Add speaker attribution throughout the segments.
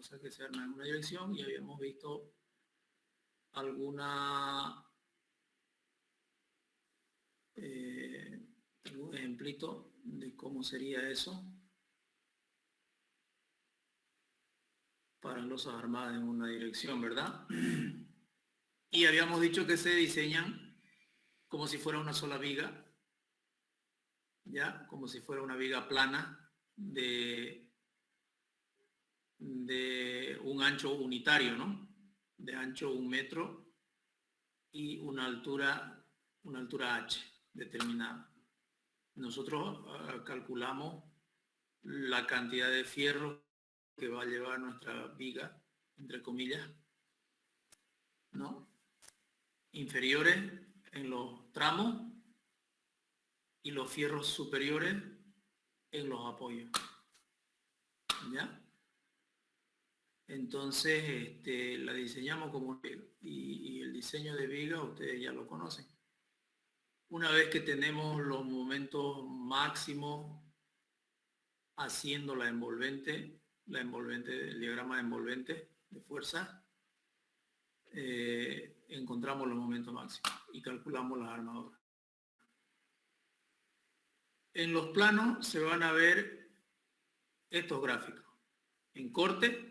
Speaker 1: losa que se arma en una dirección, y habíamos visto algún ejemplito de cómo sería eso para losas armadas en una dirección, ¿verdad? Y habíamos dicho que se diseñan como si fuera una sola viga, ¿ya? Como si fuera una viga plana de un ancho unitario, ¿no? De ancho 1 metro y una altura h determinada. Nosotros calculamos la cantidad de fierro que va a llevar nuestra viga, entre comillas, ¿no? Inferiores en los tramos y los fierros superiores en los apoyos, ¿ya? Entonces la diseñamos como y el diseño de viga ustedes ya lo conocen. Una vez que tenemos los momentos máximos haciendo el diagrama envolvente de fuerza, encontramos los momentos máximos y calculamos las armaduras. En los planos se van a ver estos gráficos en corte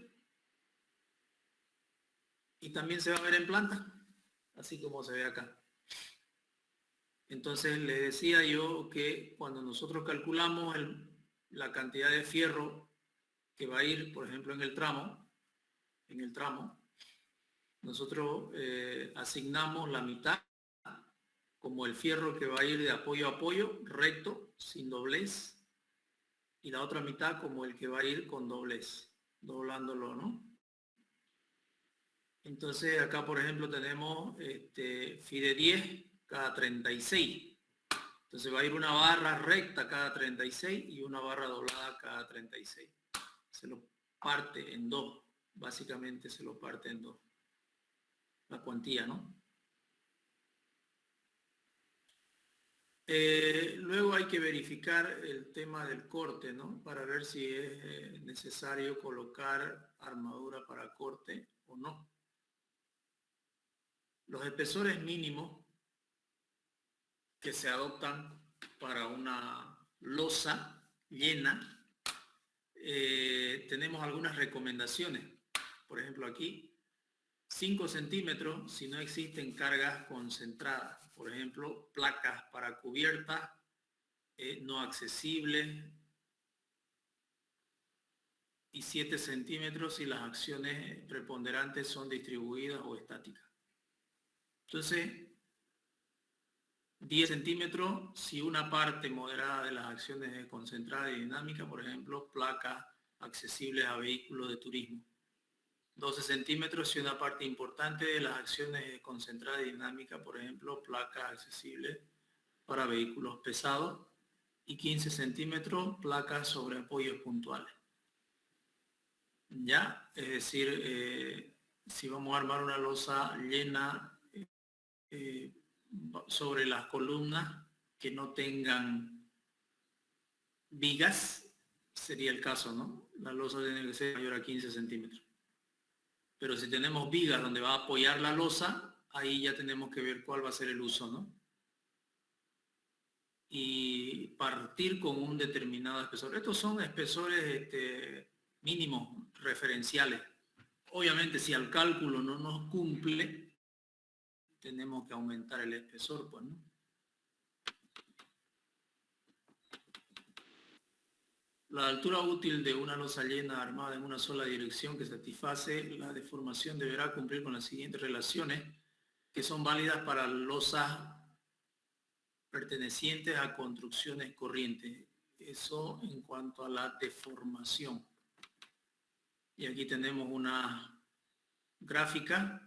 Speaker 1: y también se va a ver en planta, así como se ve acá. Entonces les decía yo que cuando nosotros calculamos la cantidad de fierro que va a ir, por ejemplo, en el tramo, nosotros asignamos la mitad como el fierro que va a ir de apoyo a apoyo, recto, sin doblez, y la otra mitad como el que va a ir con doblez, doblándolo, ¿no? Entonces acá, por ejemplo, tenemos FIDE 10 cada 36. Entonces va a ir una barra recta cada 36 y una barra doblada cada 36. Se lo parte en dos, básicamente se lo parte en dos. La cuantía, ¿no? Luego hay que verificar el tema del corte, ¿no? Para ver si es necesario colocar armadura para corte o no. Los espesores mínimos que se adoptan para una losa llena, tenemos algunas recomendaciones. Por ejemplo, aquí, 5 centímetros si no existen cargas concentradas. Por ejemplo, placas para cubiertas no accesibles, y 7 centímetros si las acciones preponderantes son distribuidas o estáticas. Entonces, 10 centímetros si una parte moderada de las acciones es concentrada y dinámica, por ejemplo, placas accesibles a vehículos de turismo. 12 centímetros si una parte importante de las acciones es concentrada y dinámica, por ejemplo, placas accesibles para vehículos pesados. Y 15 centímetros placas sobre apoyos puntuales. ¿Ya? Es decir, si vamos a armar una losa llena sobre las columnas que no tengan vigas, sería el caso, ¿no? La losa tiene que ser mayor a 15 centímetros. Pero si tenemos vigas donde va a apoyar la losa, ahí ya tenemos que ver cuál va a ser el uso, ¿no? Y partir con un determinado espesor. Estos son espesores mínimos referenciales. Obviamente, si al cálculo no nos cumple, tenemos que aumentar el espesor, pues, ¿no? La altura útil de una losa llena armada en una sola dirección que satisface la deformación deberá cumplir con las siguientes relaciones que son válidas para losas pertenecientes a construcciones corrientes. Eso en cuanto a la deformación. Y aquí tenemos una gráfica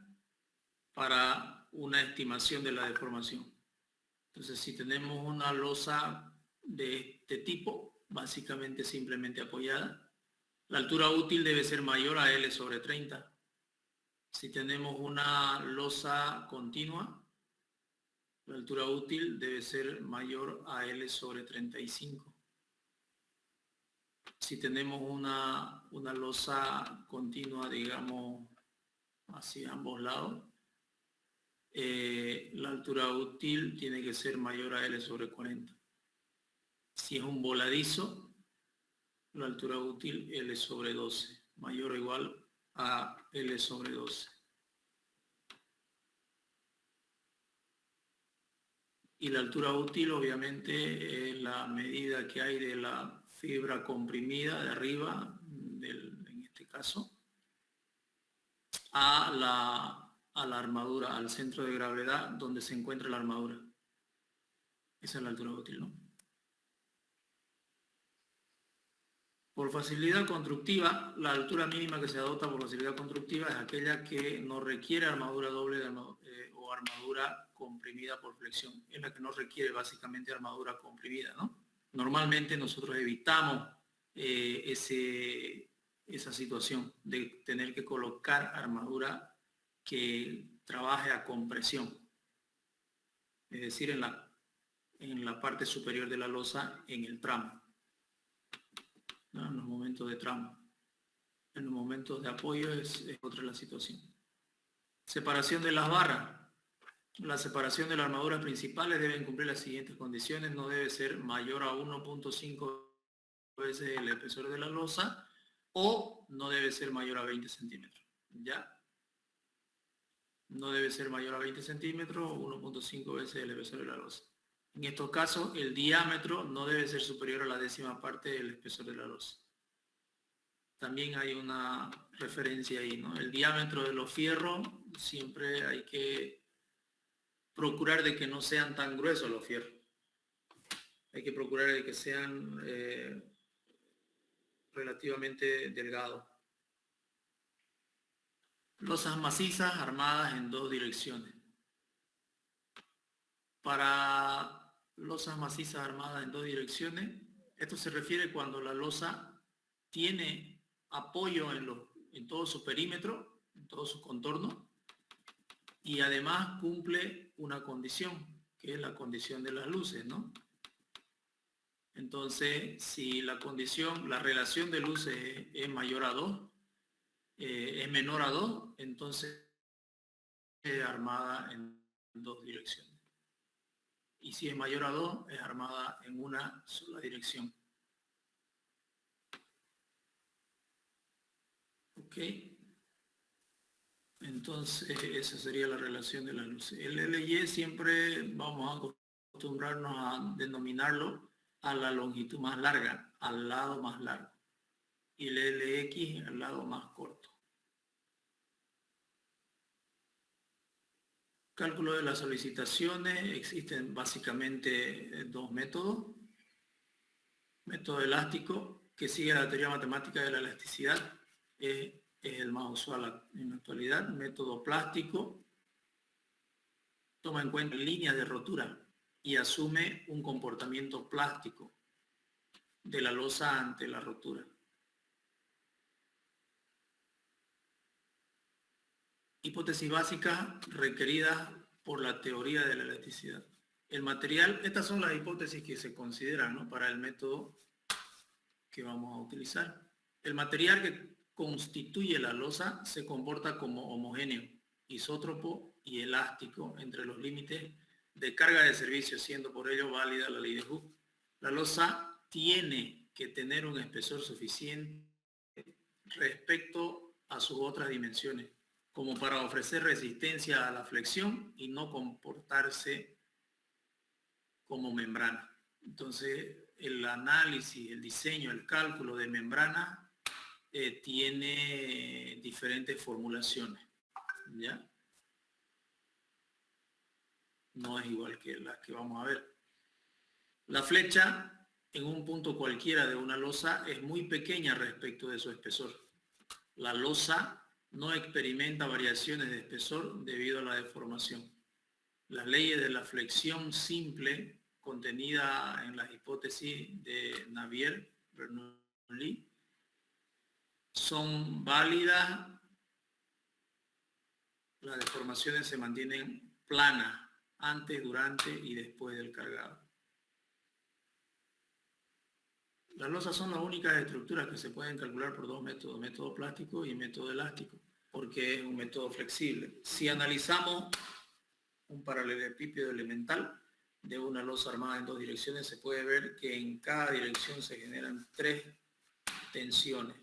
Speaker 1: para una estimación de la deformación. Entonces, si tenemos una losa de este tipo, básicamente simplemente apoyada, la altura útil debe ser mayor a L sobre 30. Si tenemos una losa continua, la altura útil debe ser mayor a L sobre 35. Si tenemos una losa continua, digamos, hacia ambos lados, la altura útil tiene que ser mayor a L sobre 40. Si es un voladizo, la altura útil L sobre 12, mayor o igual a L sobre 12. Y la altura útil obviamente es la medida que hay de la fibra comprimida de arriba, en este caso, a la armadura, al centro de gravedad donde se encuentra la armadura. Esa es la altura útil, ¿no? Por facilidad constructiva, la altura mínima que se adopta por facilidad constructiva es aquella que no requiere armadura doble o armadura comprimida por flexión. Es la que no requiere básicamente armadura comprimida, ¿no? Normalmente nosotros evitamos esa situación de tener que colocar armadura que trabaje a compresión. Es decir, en la parte superior de la losa, en el tramo. ¿No? En los momentos de tramo. En los momentos de apoyo es otra la situación. Separación de las barras. La separación de las armaduras principales deben cumplir las siguientes condiciones. No debe ser mayor a 1.5 veces el espesor de la losa o no debe ser mayor a 20 centímetros. ¿Ya? No debe ser mayor a 20 centímetros o 1.5 veces el espesor de la losa. En estos casos, el diámetro no debe ser superior a la 10ª parte del espesor de la losa. También hay una referencia ahí, ¿no? El diámetro de los fierros, siempre hay que procurar de que no sean tan gruesos los fierros. Hay que procurar de que sean relativamente delgados. Losas macizas armadas en 2 direcciones. Para losas macizas armadas en 2 direcciones, esto se refiere cuando la losa tiene apoyo en todo su perímetro, en todo su contorno, y además cumple una condición, que es la condición de las luces, ¿no? Entonces, si la relación de luces es mayor a 2, es menor a 2, entonces es armada en 2 direcciones. Y si es mayor a 2, es armada en una sola dirección. ¿Ok? Entonces, esa sería la relación de las luces. El LY siempre vamos a acostumbrarnos a denominarlo a la longitud más larga, al lado más largo. Y el LX al lado más corto. Cálculo de las solicitaciones. Existen básicamente 2 métodos. Método elástico, que sigue la teoría matemática de la elasticidad. Es el más usual en la actualidad. Método plástico toma en cuenta líneas de rotura y asume un comportamiento plástico de la losa ante la rotura. Hipótesis básicas requeridas por la teoría de la elasticidad. El material, estas son las hipótesis que se consideran, ¿no?, para el método que vamos a utilizar. El material que constituye la losa se comporta como homogéneo, isótropo y elástico entre los límites de carga de servicio, siendo por ello válida la ley de Hooke. La losa tiene que tener un espesor suficiente respecto a sus otras dimensiones, como para ofrecer resistencia a la flexión y no comportarse como membrana. Entonces, el análisis, el diseño, el cálculo de membrana tiene diferentes formulaciones, ¿ya? No es igual que las que vamos a ver. La flecha en un punto cualquiera de una losa es muy pequeña respecto de su espesor. La losa no experimenta variaciones de espesor debido a la deformación. Las leyes de la flexión simple contenida en las hipótesis de Navier-Bernoulli son válidas. Las deformaciones se mantienen planas antes, durante y después del cargado. Las losas son las únicas estructuras que se pueden calcular por dos métodos, método plástico y método elástico, porque es un método flexible. Si analizamos un paralelepípedo elemental de una losa armada en dos direcciones, se puede ver que en cada dirección se generan tres tensiones,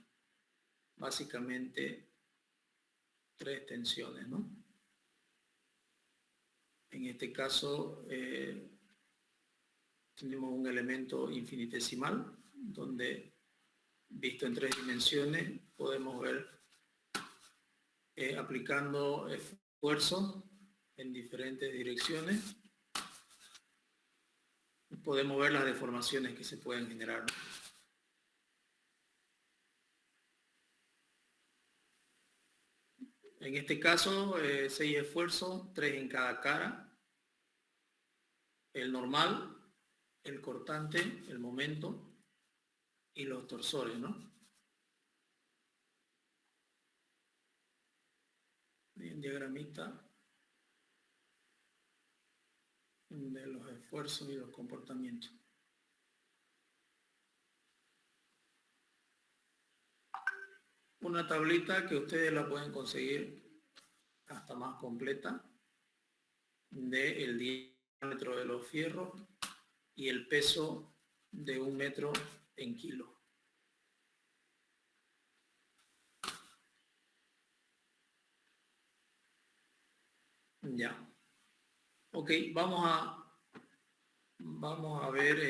Speaker 1: básicamente tres tensiones, ¿no? En este caso tenemos un elemento infinitesimal donde, visto en tres dimensiones, podemos ver aplicando esfuerzo en diferentes direcciones, podemos ver las deformaciones que se pueden generar. En este caso, 6 esfuerzos, 3 en cada cara, el normal, el cortante, el momento y los torsores, ¿no? Bien, diagramita de los esfuerzos y los comportamientos. Una tablita que ustedes la pueden conseguir hasta más completa del diámetro de los fierros y el peso de 1 metro en kilos. Ya. Ok, vamos a ver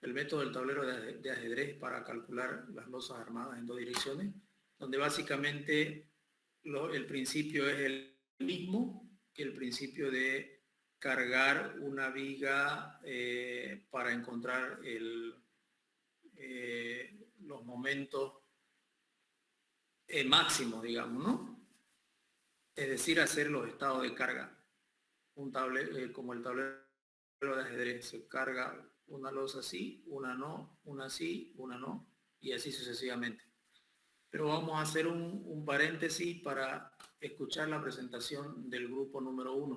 Speaker 1: el método del tablero de ajedrez para calcular las losas armadas en dos direcciones, donde básicamente el principio es el mismo que el principio de cargar una viga para encontrar los momentos máximos, digamos, ¿no? Es decir, hacer los estados de carga. Como el tablero de ajedrez, se carga una losa así, una no, una sí, una no, y así sucesivamente. Pero vamos a hacer un paréntesis para escuchar la presentación del grupo número 1.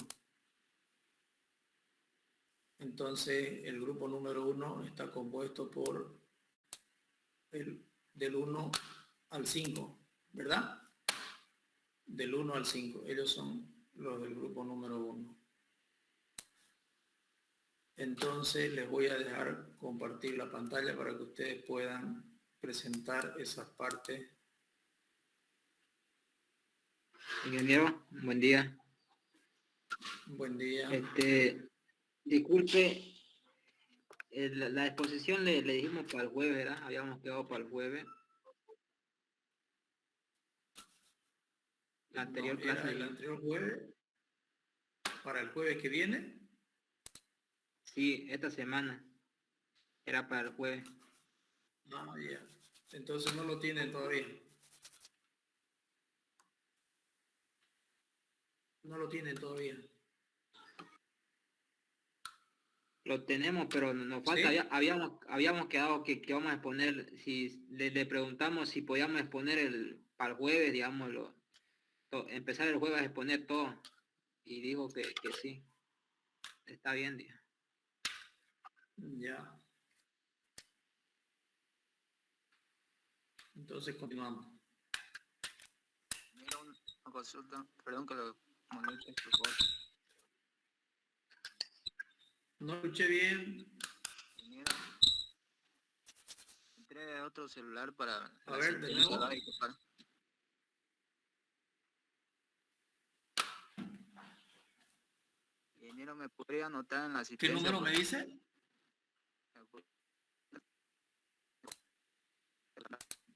Speaker 1: Entonces, el grupo número 1 está compuesto por del 1 al 5, ¿verdad? Del 1 al 5. Ellos son los del grupo número 1. Entonces, les voy a dejar compartir la pantalla para que ustedes puedan presentar esas partes.
Speaker 2: Ingeniero, buen día.
Speaker 1: Buen día.
Speaker 2: Disculpe, la exposición le dijimos para el jueves, ¿verdad? Habíamos quedado para el jueves. La anterior clase.
Speaker 1: Era el anterior jueves. ¿Para el jueves que viene?
Speaker 2: Sí, esta semana. Era para el jueves.
Speaker 1: Ah, ya. Entonces no lo tienen todavía. No lo tienen todavía.
Speaker 2: Lo tenemos, pero nos falta. ¿Sí? Habíamos quedado que vamos a exponer, si le preguntamos si podíamos exponer para el jueves, digamos, empezar el jueves a exponer todo. Y dijo que sí. Está bien, dijo.
Speaker 1: Ya. Entonces continuamos.
Speaker 3: Mira, una consulta, perdón que lo moleste, por favor.
Speaker 1: No escuché bien.
Speaker 3: Mira, entré a otro celular para...
Speaker 1: A ver, de nuevo.
Speaker 3: Ingeniero, ¿me podría anotar en la
Speaker 1: asistencia? ¿Qué número me dice?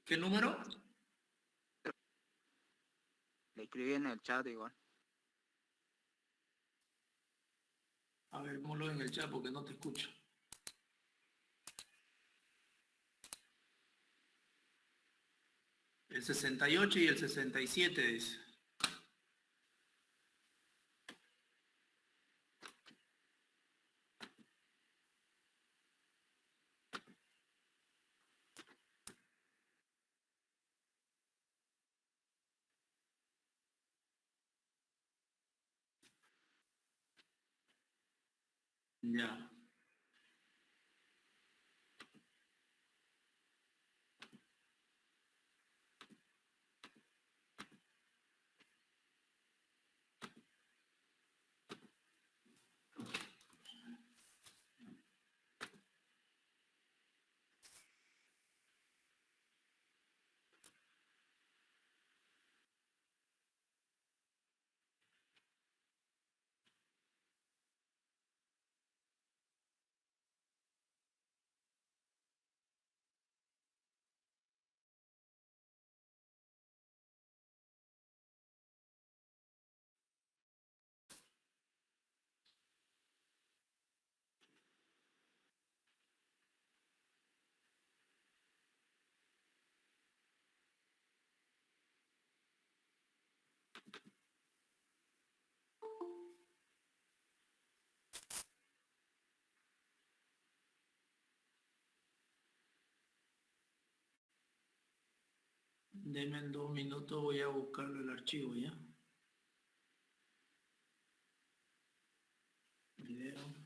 Speaker 1: ¿Qué número?
Speaker 3: Le escribí en el chat igual.
Speaker 1: A ver, ponlo en el chat porque no te escucho. El 68 y el 67 dice. Ya. Denme 2 minutos, voy a buscarlo el archivo, ¿ya? Video.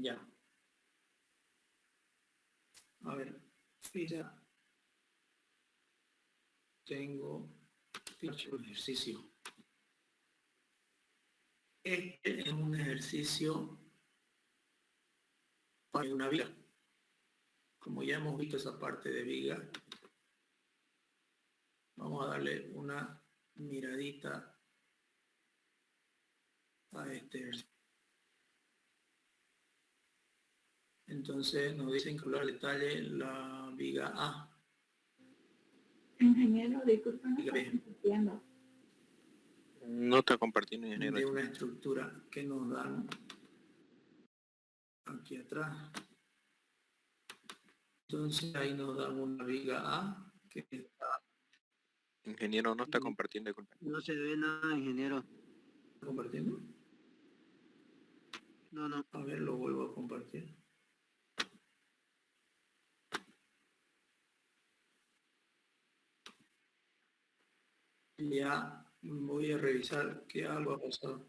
Speaker 1: Ya. A ver, fija. Tengo ficha de ejercicio. Este es un ejercicio para una viga. Como ya hemos visto esa parte de viga, vamos a darle una miradita a este ejercicio. Entonces nos dicen que al detalle la viga A.
Speaker 4: Ingeniero, disculpa, no
Speaker 1: Viga B.
Speaker 4: estoy entendiendo.
Speaker 3: No está compartiendo, ingeniero.
Speaker 1: De una estructura que nos dan aquí atrás. Entonces ahí nos dan una viga A que está
Speaker 3: Ingeniero, no está compartiendo, disculpe.
Speaker 2: No se ve nada, ingeniero.
Speaker 1: compartiendo.
Speaker 2: No.
Speaker 1: A ver, lo vuelvo a compartir. Ya voy a revisar que algo ha pasado.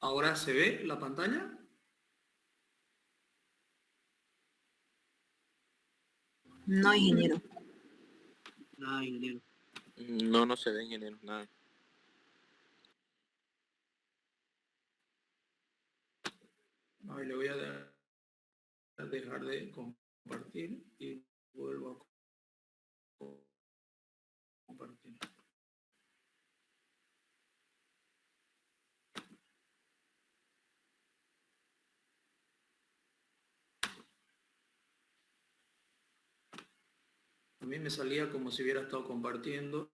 Speaker 1: ¿Ahora se ve la pantalla?
Speaker 5: No, ingeniero.
Speaker 2: Nada, ingeniero.
Speaker 3: No se ve, ingeniero, nada.
Speaker 1: Ahí le voy a dejar de compartir y vuelvo a compartir. A mí me salía como si hubiera estado compartiendo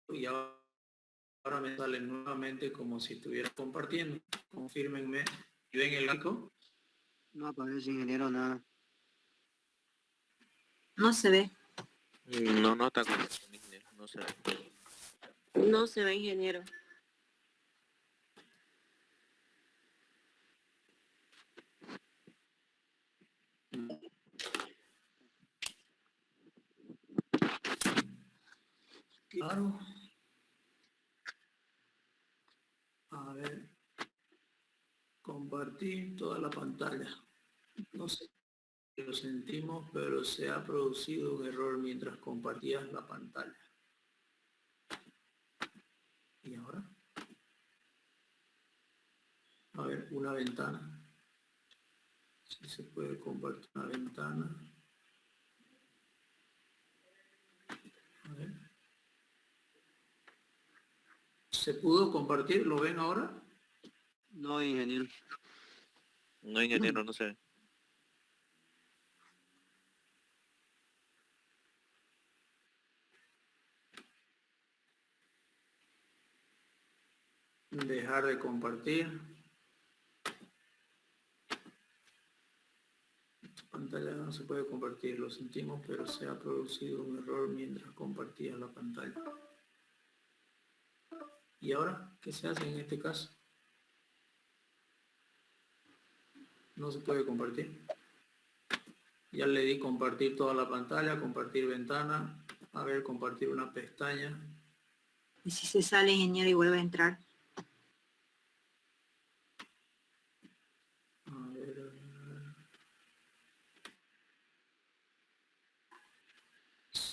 Speaker 1: y ahora me sale nuevamente como si estuviera compartiendo. Confírmenme. ¿Y ven el gráfico?
Speaker 2: No aparece, ingeniero, nada.
Speaker 5: No se ve.
Speaker 3: No está compartiendo, ingeniero, no se ve.
Speaker 5: No se ve, ingeniero.
Speaker 1: Claro. A ver. Compartir toda la pantalla. No sé si lo sentimos, pero se ha producido un error mientras compartías la pantalla. ¿Y ahora? A ver, una ventana. Si se puede compartir una ventana. A ver. ¿Se pudo compartir? ¿Lo ven ahora?
Speaker 2: No, ingeniero.
Speaker 3: No, ingeniero, no se ve.
Speaker 1: Dejar de compartir. Esta pantalla no se puede compartir, lo sentimos, pero se ha producido un error mientras compartía la pantalla. ¿Y ahora qué se hace en este caso? No se puede compartir. Ya le di compartir toda la pantalla, compartir ventana, a ver, compartir una pestaña.
Speaker 5: ¿Y si se sale, ingeniero, y vuelve a entrar?
Speaker 1: A ver.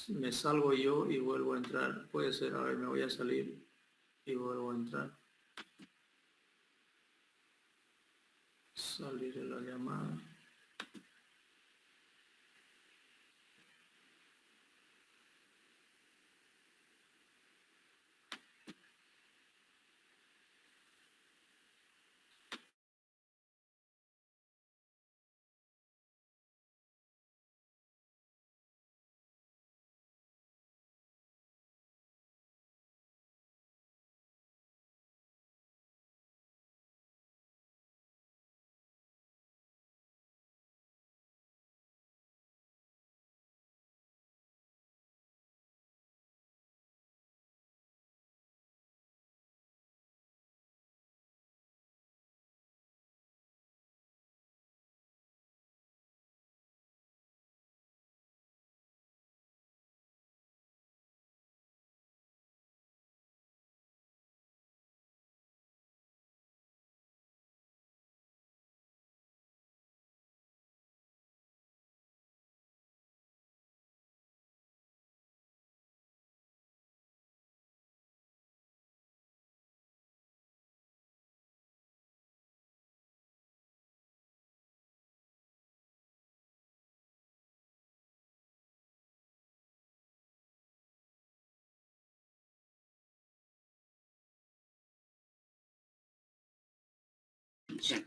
Speaker 1: Me salgo yo y vuelvo a entrar. Puede ser, a ver, me voy a salir y vuelvo a entrar. Salir de la llamada.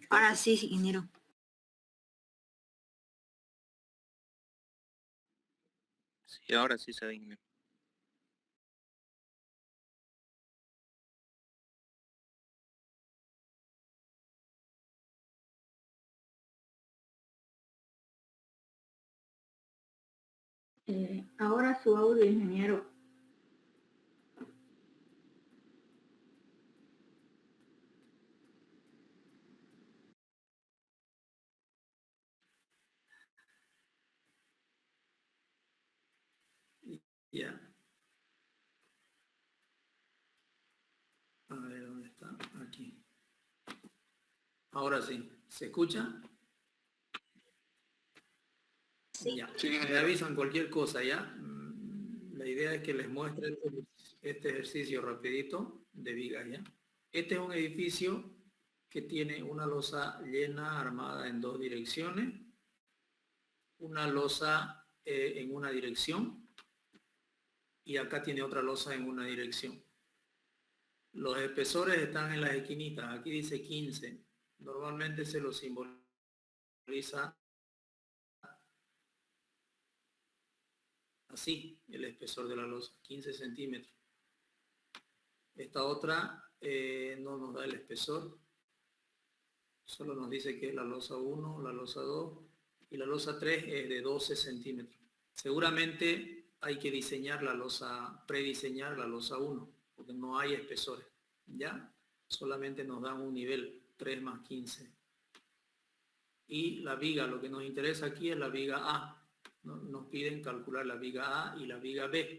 Speaker 5: Ahora sí, ingeniero.
Speaker 3: Sí, ahora sí se ve, ingeniero.
Speaker 5: Ahora su audio, ingeniero.
Speaker 1: Ya. A ver, ¿dónde está? Aquí. Ahora sí. ¿Se escucha?
Speaker 5: Sí.
Speaker 1: Ya. Me avisan cualquier cosa, ¿ya? La idea es que les muestre este ejercicio rapidito de vigas, ¿ya? Este es un edificio que tiene una losa llena armada en dos direcciones, una losa en una dirección y acá tiene otra losa en una dirección. Los espesores están en las esquinitas, aquí dice 15. Normalmente se los simboliza así, el espesor de la losa, 15 centímetros. Esta otra no nos da el espesor, solo nos dice que es la losa 1, la losa 2 y la losa 3 es de 12 centímetros. Seguramente hay que diseñar la losa, prediseñar la losa 1, porque no hay espesores, ¿ya? Solamente nos dan un nivel, 3 más 15. Y la viga, lo que nos interesa aquí es la viga A. Nos piden calcular la viga A y la viga B.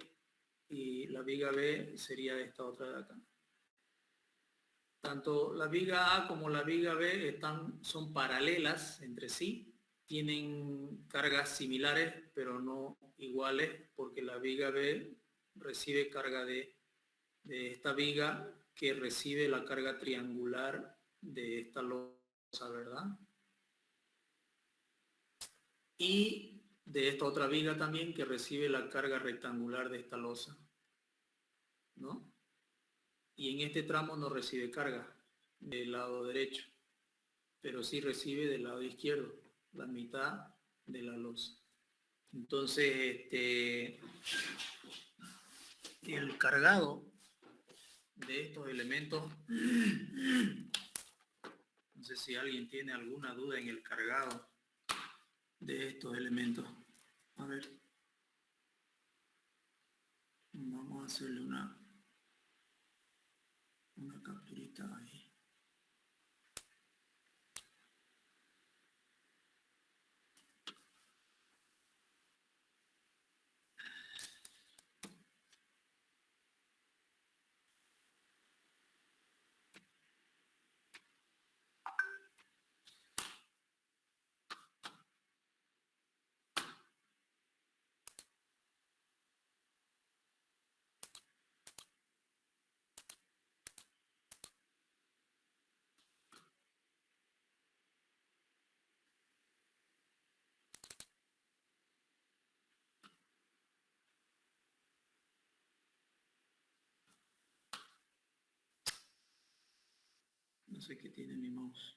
Speaker 1: Y la viga B sería esta otra de acá. Tanto la viga A como la viga B son paralelas entre sí, tienen cargas similares pero no iguales porque la viga B recibe carga de esta viga que recibe la carga triangular de esta losa, ¿verdad? Y de esta otra viga también que recibe la carga rectangular de esta losa, ¿no? Y en este tramo no recibe carga del lado derecho, pero sí recibe del lado izquierdo, la mitad de la losa. Entonces, el cargado de estos elementos, no sé si alguien tiene alguna duda en el cargado de estos elementos. A ver, vamos a hacerle una capturita ahí. No sé qué tiene mi mouse.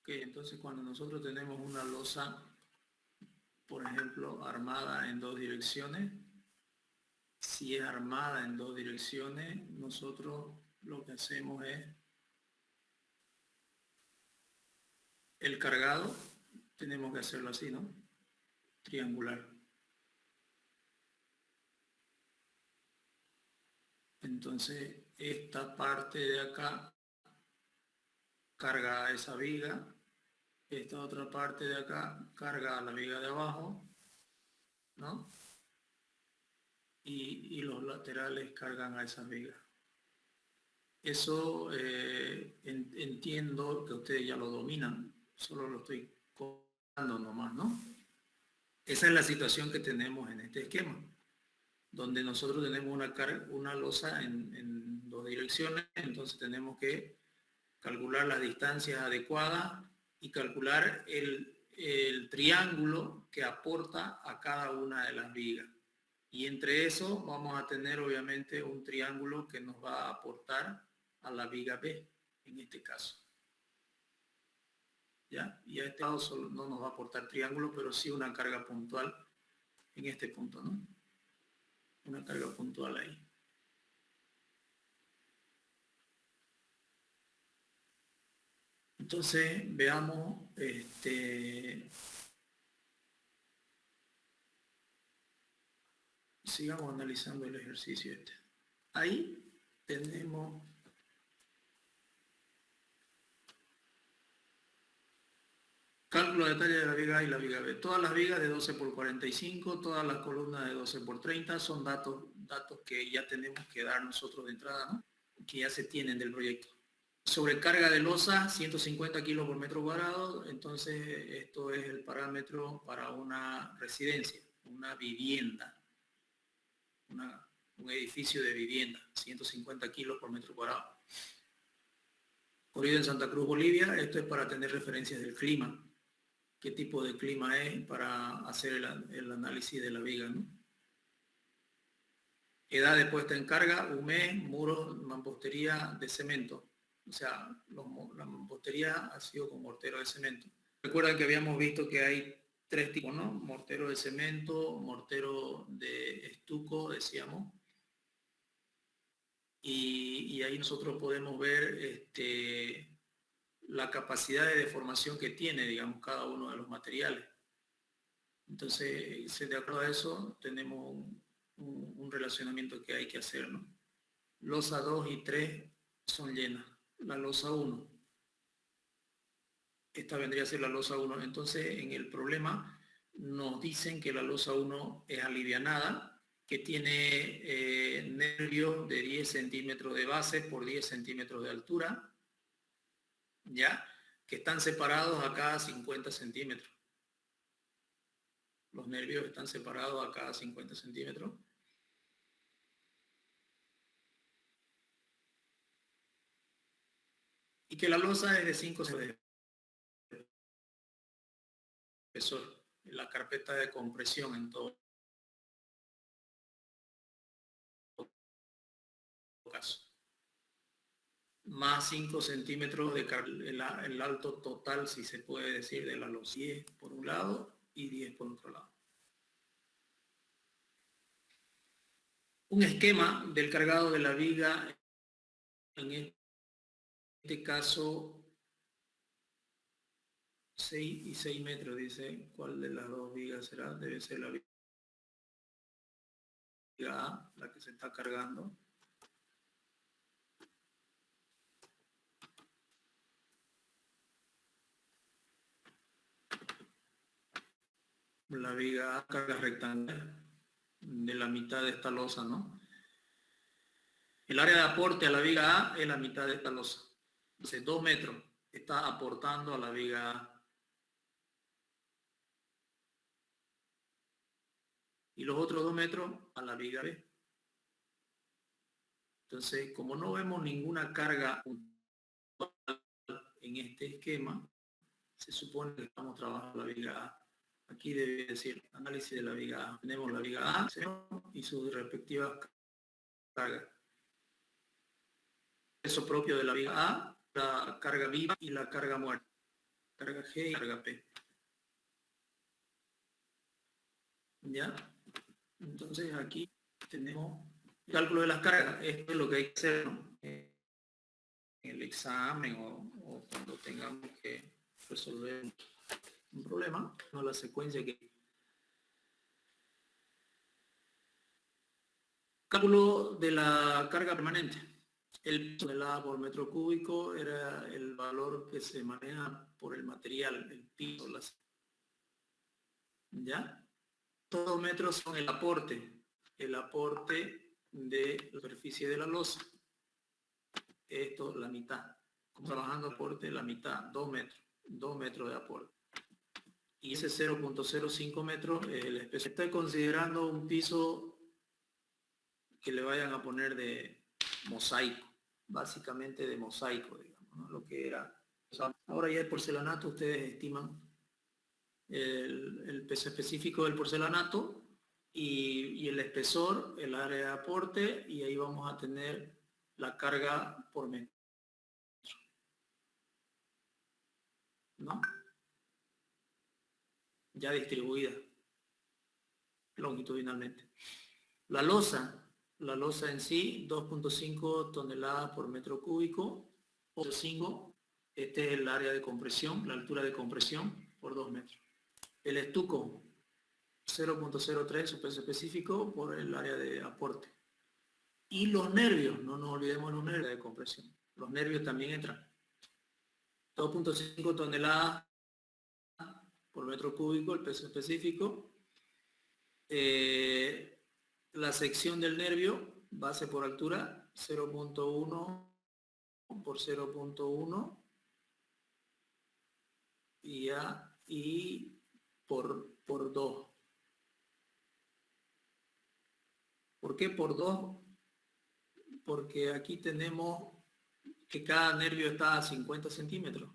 Speaker 1: Ok, entonces cuando nosotros tenemos una losa, por ejemplo, armada en 2 direcciones, si es armada en 2 direcciones, nosotros lo que hacemos es el cargado, tenemos que hacerlo así, ¿no? Triangular. Entonces, esta parte de acá carga a esa viga, esta otra parte de acá carga a la viga de abajo, ¿no? Y los laterales cargan a esas vigas. Eso entiendo que ustedes ya lo dominan, solo lo estoy contando nomás, ¿no? Esa es la situación que tenemos en este esquema, donde nosotros tenemos una losa en 2 direcciones, entonces tenemos que calcular las distancias adecuadas y calcular el triángulo que aporta a cada una de las vigas. Y entre eso vamos a tener obviamente un triángulo que nos va a aportar a la viga B, en este caso. ¿Ya? Y a este lado solo no nos va a aportar triángulo, pero sí una carga puntual en este punto, ¿no? Una carga puntual ahí. Entonces, veamos, sigamos analizando el ejercicio este. Ahí tenemos cálculo de detalle de la viga A y la viga B. Todas las vigas de 12 por 45, todas las columnas de 12 por 30 son datos que ya tenemos que dar nosotros de entrada, ¿no? Que ya se tienen del proyecto. Sobrecarga de losa, 150 kilos por metro cuadrado, entonces esto es el parámetro para una residencia, una vivienda, un edificio de vivienda, 150 kilos por metro cuadrado. Corrido en Santa Cruz, Bolivia, esto es para tener referencias del clima, qué tipo de clima es para hacer el análisis de la viga, ¿no? Edad de puesta en carga, UME, muros, mampostería de cemento. O sea, la mampostería ha sido con mortero de cemento. Recuerdan que habíamos visto que hay 3 tipos, ¿no? Mortero de cemento, mortero de estuco, decíamos. Y ahí nosotros podemos ver la capacidad de deformación que tiene, digamos, cada uno de los materiales. Entonces, de acuerdo a eso, tenemos un relacionamiento que hay que hacer, ¿no? Losa 2 y 3 son llenas. La losa 1. Esta vendría a ser la losa 1. Entonces, en el problema nos dicen que la losa 1 es alivianada, que tiene nervios de 10 centímetros de base por 10 centímetros de altura, ¿ya? Que están separados a cada 50 centímetros. Los nervios están separados a cada 50 centímetros. Y que la losa es de 5 centímetros de espesor, la carpeta de compresión en todo caso. Más 5 centímetros de el alto total, si se puede decir, de la losa. 10 por un lado y 10 por otro lado. Un esquema del cargado de la viga, en este caso 6 y 6 metros, dice. ¿Cuál de las dos vigas será? Debe ser la viga A, la que se está cargando. La viga A carga rectangular de la mitad de esta losa, ¿no? El área de aporte a la viga A es la mitad de esta losa. Entonces, 2 metros está aportando a la viga A. Y los otros 2 metros a la viga B. Entonces, como no vemos ninguna carga en este esquema, se supone que estamos trabajando la viga A. Aquí debe decir análisis de la viga A. Tenemos la viga A y sus respectivas cargas. Eso propio de la viga A, la carga viva y la carga muerta. carga G y carga P. ¿Ya? Entonces aquí tenemos el cálculo de las cargas. Esto es lo que hay que hacer, ¿no? En el examen o cuando tengamos que resolver un problema, no la secuencia que... Cálculo de la carga permanente. El tonelada por metro cúbico era el valor que se maneja por el material, el piso, ¿ya? Todos los metros son el aporte de la superficie de la losa. Esto, la mitad. Trabajando aporte, la mitad, 2 metros de aporte. Y ese 0.05 metros, el espesor. Estoy considerando un piso que le vayan a poner de mosaico, básicamente de mosaico, digamos, ¿no? Lo que era. Ahora ya el porcelanato, ustedes estiman el peso específico del porcelanato y el espesor, el área de aporte, y ahí vamos a tener la carga por metro, ¿no? Ya distribuida longitudinalmente. La losa en sí, 2.5 toneladas por metro cúbico, o 5, este es el área de compresión, la altura de compresión por 2 metros. El estuco, 0.03, su peso específico por el área de aporte. Y los nervios, no nos olvidemos los nervios de compresión. Los nervios también entran. 2.5 toneladas por metro cúbico, el peso específico. La sección del nervio, base por altura, 0.1 por 0.1 y por 2. ¿Por qué por 2? Porque aquí tenemos que cada nervio está a 50 centímetros.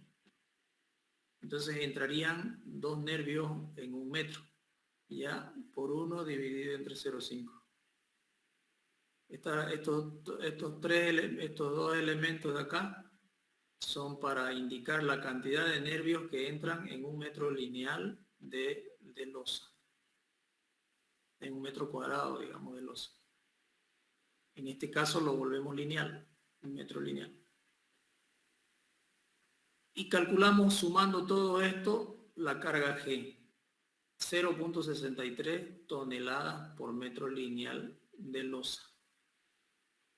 Speaker 1: Entonces entrarían 2 nervios en 1 metro, ya por 1 dividido entre 0,5. Estos 2 elementos de acá son para indicar la cantidad de nervios que entran en 1 metro lineal de losa, en 1 metro cuadrado, digamos, de losa. En este caso lo volvemos lineal, 1 metro lineal. Y calculamos, sumando todo esto, la carga G, 0.63 toneladas por metro lineal de losa.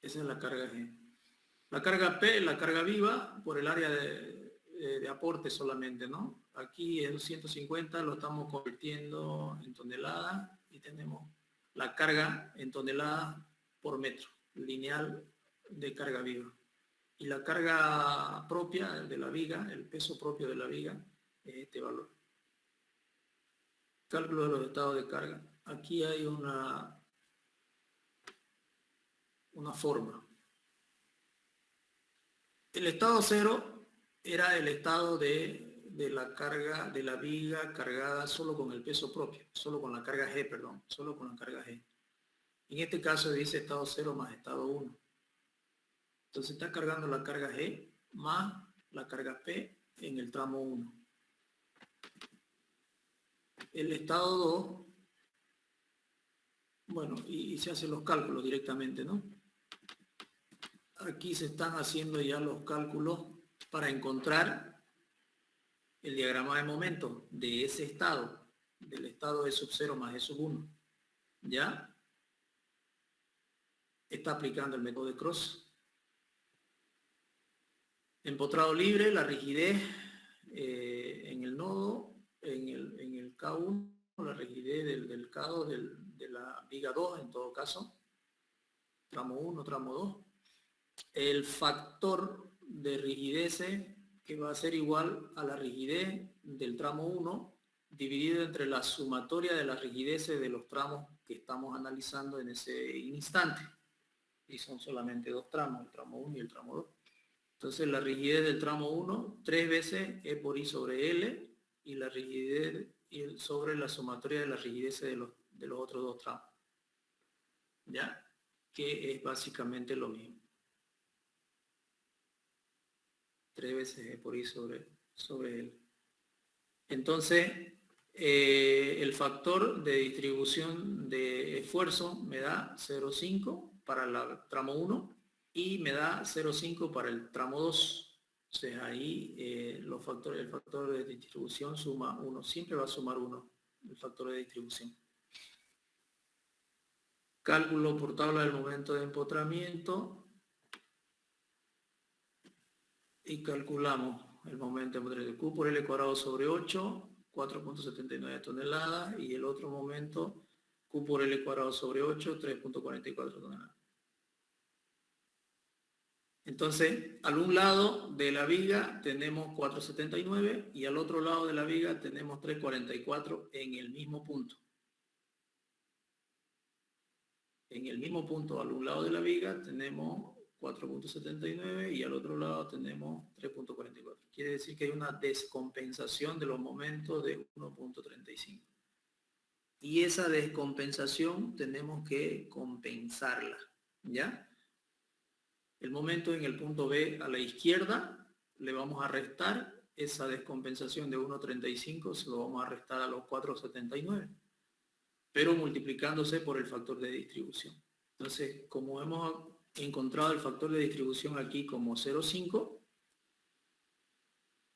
Speaker 1: Esa es la carga G. La carga P, la carga viva, por el área de aporte solamente, ¿no? Aquí en 150 lo estamos convirtiendo en toneladas y tenemos la carga en toneladas por metro lineal de carga viva. Y la carga propia de la viga, el peso propio de la viga, es este valor. Cálculo de los estados de carga. Aquí hay una forma. El estado 0 era el estado de la carga de la viga cargada solo con el peso propio, solo con la carga G, perdón, solo con la carga G. En este caso dice estado 0 más estado 1. Entonces está cargando la carga G más la carga P en el tramo 1. El estado 2, bueno, y se hacen los cálculos directamente, ¿no? Aquí se están haciendo ya los cálculos para encontrar el diagrama de momento de ese estado, del estado E sub 0 más E sub 1. ¿Ya? Está aplicando el método de Cross. Empotrado libre, la rigidez en el nodo, en el K1, la rigidez del K2 de la viga 2 en todo caso, tramo 1, tramo 2. El factor de rigidez que va a ser igual a la rigidez del tramo 1 dividido entre la sumatoria de las rigideces de los tramos que estamos analizando en ese instante. Y son solamente 2 tramos, el tramo 1 y el tramo 2. Entonces la rigidez del tramo 1, 3 veces E por I sobre L, y la rigidez sobre la sumatoria de las rigideces de los otros 2 tramos. ¿Ya? Que es básicamente lo mismo. 3 veces E por I sobre L. Entonces, el factor de distribución de esfuerzo me da 0,5 para el tramo 1 y me da 0,5 para el tramo 2. O sea, ahí el factor de distribución suma 1, siempre va a sumar 1, el factor de distribución. Cálculo por tabla del momento de empotramiento y calculamos el momento de Q por L cuadrado sobre 8, 4.79 toneladas, y el otro momento Q por L cuadrado sobre 8, 3.44 toneladas. Entonces, al un lado de la viga tenemos 4.79 y al otro lado de la viga tenemos 3.44 en el mismo punto. En el mismo punto, al un lado de la viga tenemos 4.79 y al otro lado tenemos 3.44. Quiere decir que hay una descompensación de los momentos de 1.35. Y esa descompensación tenemos que compensarla, ¿ya? El momento en el punto B a la izquierda le vamos a restar esa descompensación de 1.35, se lo vamos a restar a los 4.79, pero multiplicándose por el factor de distribución. Entonces, como hemos encontrado el factor de distribución aquí como 0,5,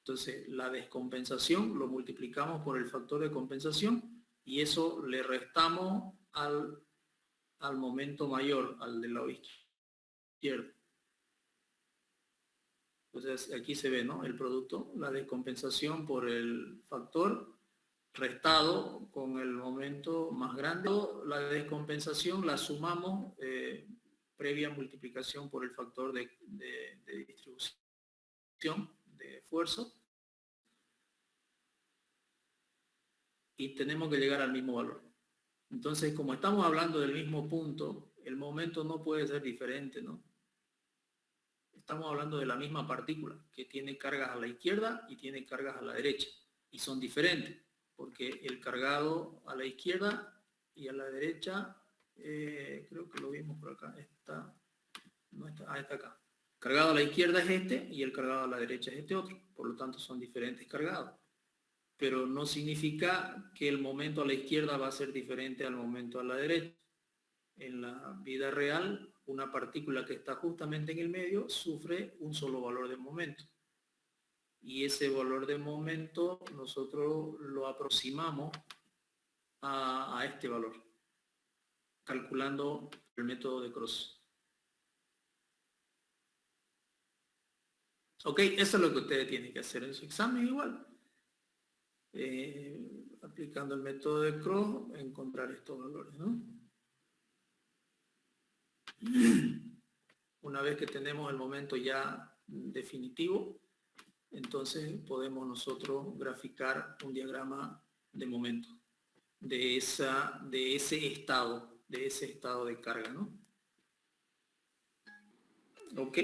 Speaker 1: entonces la descompensación lo multiplicamos por el factor de compensación y eso le restamos al momento mayor, al del lado izquierdo. Entonces aquí se ve, ¿no?, el producto, la descompensación por el factor restado con el momento más grande. La descompensación la sumamos previa multiplicación por el factor de distribución de esfuerzo y tenemos que llegar al mismo valor. Entonces, como estamos hablando del mismo punto, el momento no puede ser diferente, ¿no? Estamos hablando de la misma partícula que tiene cargas a la izquierda y tiene cargas a la derecha y son diferentes porque el cargado a la izquierda y a la derecha, creo que lo vimos por acá, está acá. Cargado a la izquierda es este y el cargado a la derecha es este otro, por lo tanto son diferentes cargados. Pero no significa que el momento a la izquierda va a ser diferente al momento a la derecha. En la vida real, una partícula que está justamente en el medio sufre un solo valor de momento. Y ese valor de momento nosotros lo aproximamos a este valor, calculando el método de Cross. Ok, eso es lo que ustedes tienen que hacer en su examen igual. Aplicando el método de Cross, encontrar estos valores, ¿no? Una vez que tenemos el momento ya definitivo, entonces podemos nosotros graficar un diagrama de momento de ese estado de carga, ¿no? Ok.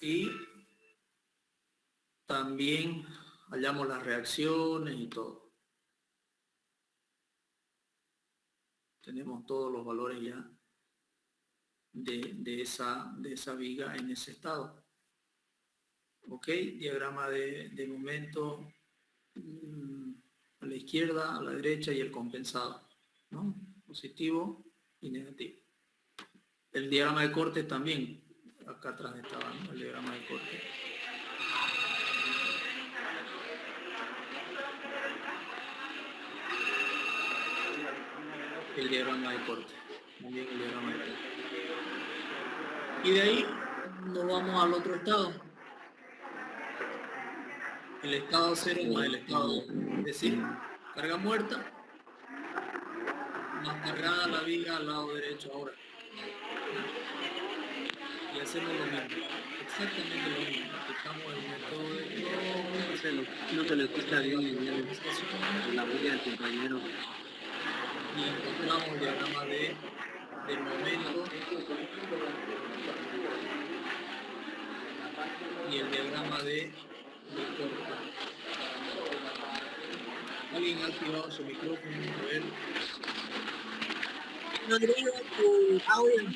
Speaker 1: Y también hallamos las reacciones y todo. Tenemos todos los valores ya de esa viga en ese estado. Ok, diagrama de momento a la izquierda, a la derecha y el compensado, ¿no? Positivo y negativo. El diagrama de corte también, acá atrás estaba, ¿no?, el diagrama de corte. El diagrama de corte, también el diagrama de corte. Y de ahí nos vamos al otro estado. El estado 0 más el estado 2. Es decir, carga muerta más cargada la viga al lado derecho ahora. Y hacemos lo mismo. Exactamente lo mismo. Aplicamos el método de
Speaker 2: No se le escucha bien la voz del compañero.
Speaker 1: y encontramos el diagrama de momento y el diagrama de corte. ¿Alguien ha activado su micrófono? A ver.
Speaker 5: Rodrigo, tu audio.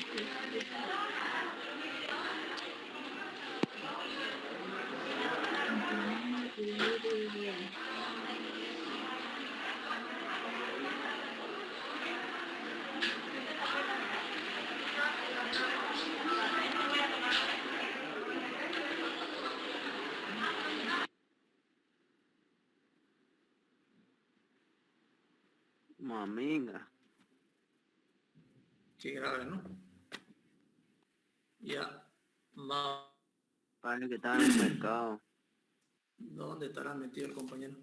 Speaker 4: Maminga.
Speaker 1: Qué grave, ¿no? Ya.
Speaker 4: Parece que estaba en el mercado.
Speaker 1: ¿Dónde estará metido el compañero?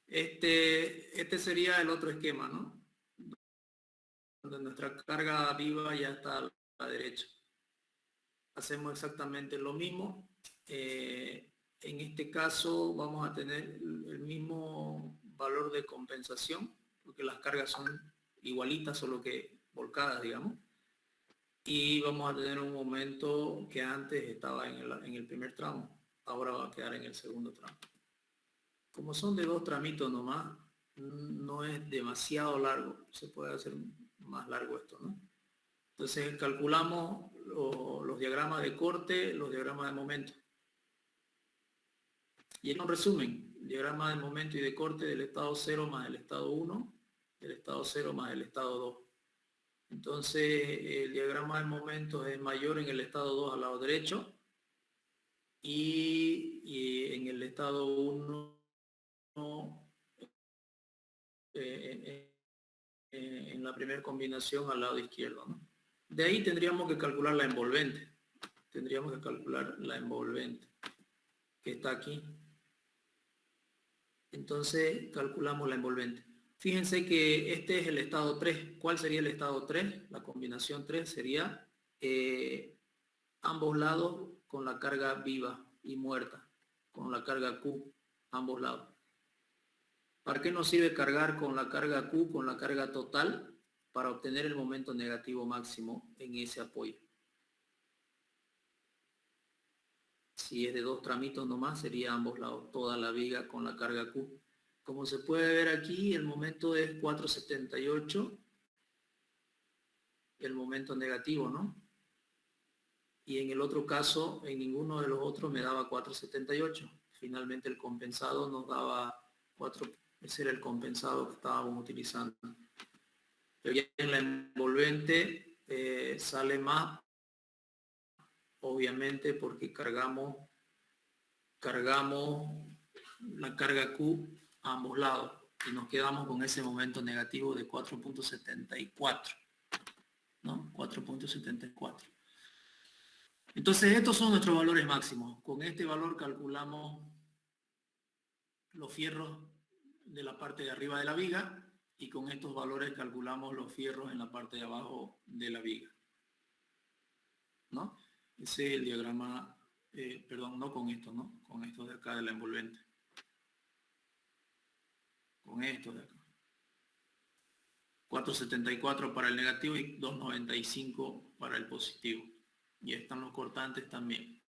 Speaker 1: Este sería el otro esquema, ¿no? Donde nuestra carga viva ya está a la derecha. Hacemos exactamente lo mismo. En este caso vamos a tener el mismo valor de compensación, porque las cargas son igualitas, solo que volcadas, digamos. Y vamos a tener un momento que antes estaba en el primer tramo, ahora va a quedar en el segundo tramo. Como son de 2 tramitos nomás, no es demasiado largo, se puede hacer más largo esto, ¿no? Entonces calculamos los diagramas de corte, los diagramas de momento. Y en un resumen, diagrama de momento y de corte del estado 0 más el estado 1, del estado 0 más el estado 2. Entonces el diagrama de momento es mayor en el estado 2 al lado derecho y en el estado 1 en la primera combinación al lado izquierdo, ¿no? De ahí tendríamos que calcular la envolvente. Tendríamos que calcular la envolvente que está aquí. Entonces calculamos la envolvente. Fíjense que este es el estado 3. ¿Cuál sería el estado 3? La combinación 3 sería ambos lados con la carga viva y muerta, con la carga Q, ambos lados. ¿Para qué nos sirve cargar con la carga Q, con la carga total? Para obtener el momento negativo máximo en ese apoyo. Si es de 2 tramitos nomás, sería ambos lados, toda la viga con la carga Q. Como se puede ver aquí, el momento es 478, el momento negativo, ¿no? Y en el otro caso, en ninguno de los otros me daba 478. Finalmente el compensado nos daba 4, ese era el compensado que estábamos utilizando. Pero ya en la envolvente sale más, obviamente porque cargamos la carga Q a ambos lados y nos quedamos con ese momento negativo de 4.74, ¿no? 4.74. Entonces estos son nuestros valores máximos. Con este valor calculamos los fierros de la parte de arriba de la viga y con estos valores calculamos los fierros en la parte de abajo de la viga, ¿no? Ese es el diagrama, perdón, no con esto, ¿no? Con esto de acá de la envolvente. Con esto de acá. 4.74 para el negativo y 2.95 para el positivo. Y están los cortantes también.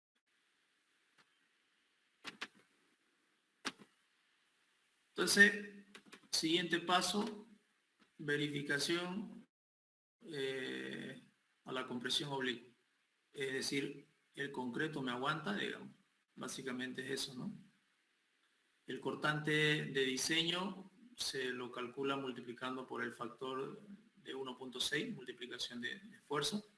Speaker 1: Entonces, siguiente paso, verificación a la compresión oblicua. Es decir, el concreto me aguanta, digamos. Básicamente es eso, ¿no? El cortante de diseño se lo calcula multiplicando por el factor de 1.6, multiplicación de esfuerzo.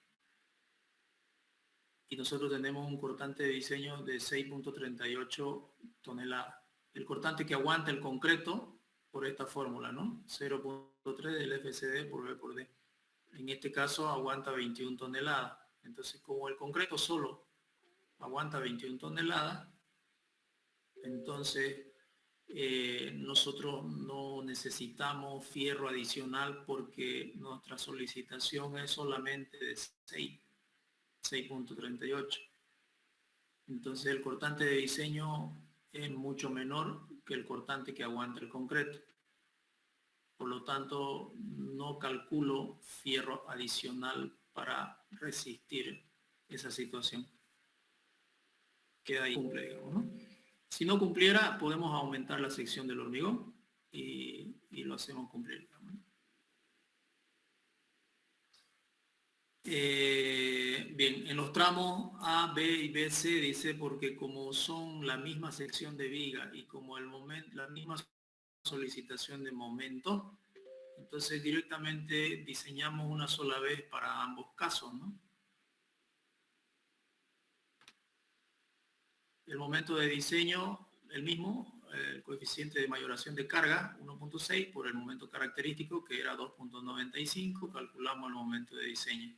Speaker 1: Y nosotros tenemos un cortante de diseño de 6.38 toneladas. El cortante que aguanta el concreto por esta fórmula, ¿no? 0.3 del FCD por B por D. En este caso aguanta 21 toneladas. Entonces, como el concreto solo aguanta 21 toneladas, entonces nosotros no necesitamos fierro adicional porque nuestra solicitación es solamente de 6.38. Entonces el cortante de diseño es mucho menor que el cortante que aguanta el concreto. Por lo tanto, no calculo fierro adicional para resistir esa situación. Queda ahí cumple, digamos, ¿no? Si no cumpliera, podemos aumentar la sección del hormigón y lo hacemos cumplir, digamos, ¿no? Bien, en los tramos A, B y BC dice porque como son la misma sección de viga y como la misma solicitación de momento, entonces directamente diseñamos una sola vez para ambos casos, ¿no? El momento de diseño, el mismo, el coeficiente de mayoración de carga, 1.6 por el momento característico, que era 2.95, calculamos el momento de diseño.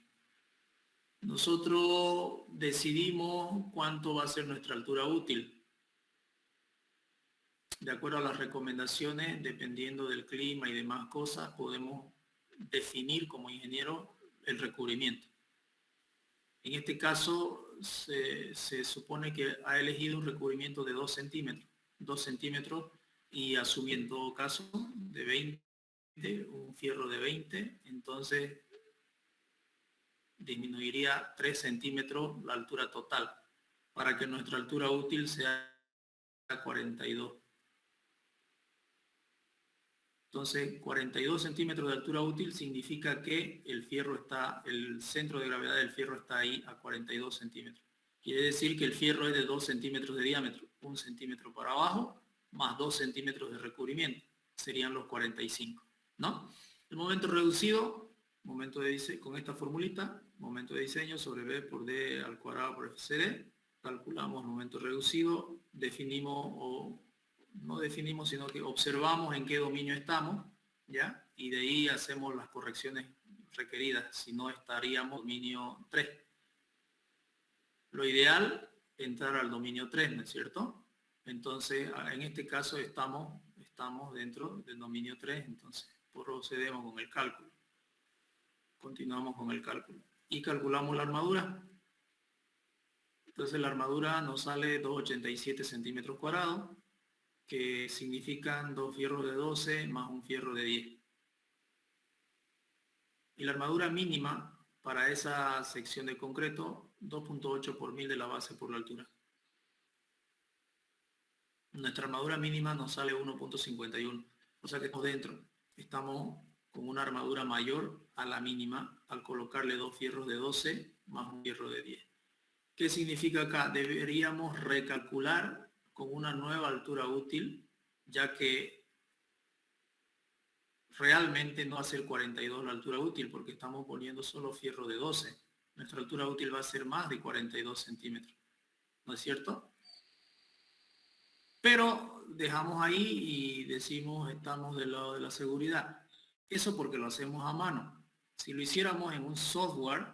Speaker 1: Nosotros decidimos cuánto va a ser nuestra altura útil. De acuerdo a las recomendaciones, dependiendo del clima y demás cosas, podemos definir como ingeniero el recubrimiento. En este caso, se supone que ha elegido un recubrimiento de 2 centímetros. 2 centímetros y asumí en todo caso de 20, un fierro de 20, entonces disminuiría 3 centímetros la altura total para que nuestra altura útil sea 42. Entonces, 42 centímetros de altura útil significa que el centro de gravedad del fierro está ahí a 42 centímetros. Quiere decir que el fierro es de 2 centímetros de diámetro, 1 centímetro para abajo, más 2 centímetros de recubrimiento, serían los 45, ¿no? El momento reducido, con esta formulita, momento de diseño sobre B por D al cuadrado por FCD, calculamos el momento reducido, definimos o no definimos, sino que observamos en qué dominio estamos, ¿ya? Y de ahí hacemos las correcciones requeridas, si no estaríamos en dominio 3. Lo ideal, entrar al dominio 3, ¿no es cierto? Entonces, en este caso estamos dentro del dominio 3, entonces procedemos con el cálculo. Continuamos con el cálculo. Y calculamos la armadura. Entonces la armadura nos sale 287 centímetros cuadrados, que significan 2 fierros de 12 más un fierro de 10. Y la armadura mínima para esa sección de concreto, 2.8 por 1000 de la base por la altura. Nuestra armadura mínima nos sale 1.51. O sea que estamos dentro. Estamos con una armadura mayor a la mínima al colocarle 2 fierros de 12 más un fierro de 10. ¿Qué significa acá? Deberíamos recalcular con una nueva altura útil, ya que realmente no va a ser 42 la altura útil, porque estamos poniendo solo fierro de 12. Nuestra altura útil va a ser más de 42 centímetros. ¿No es cierto? Pero dejamos ahí y decimos estamos del lado de la seguridad. Eso porque lo hacemos a mano. Si lo hiciéramos en un software,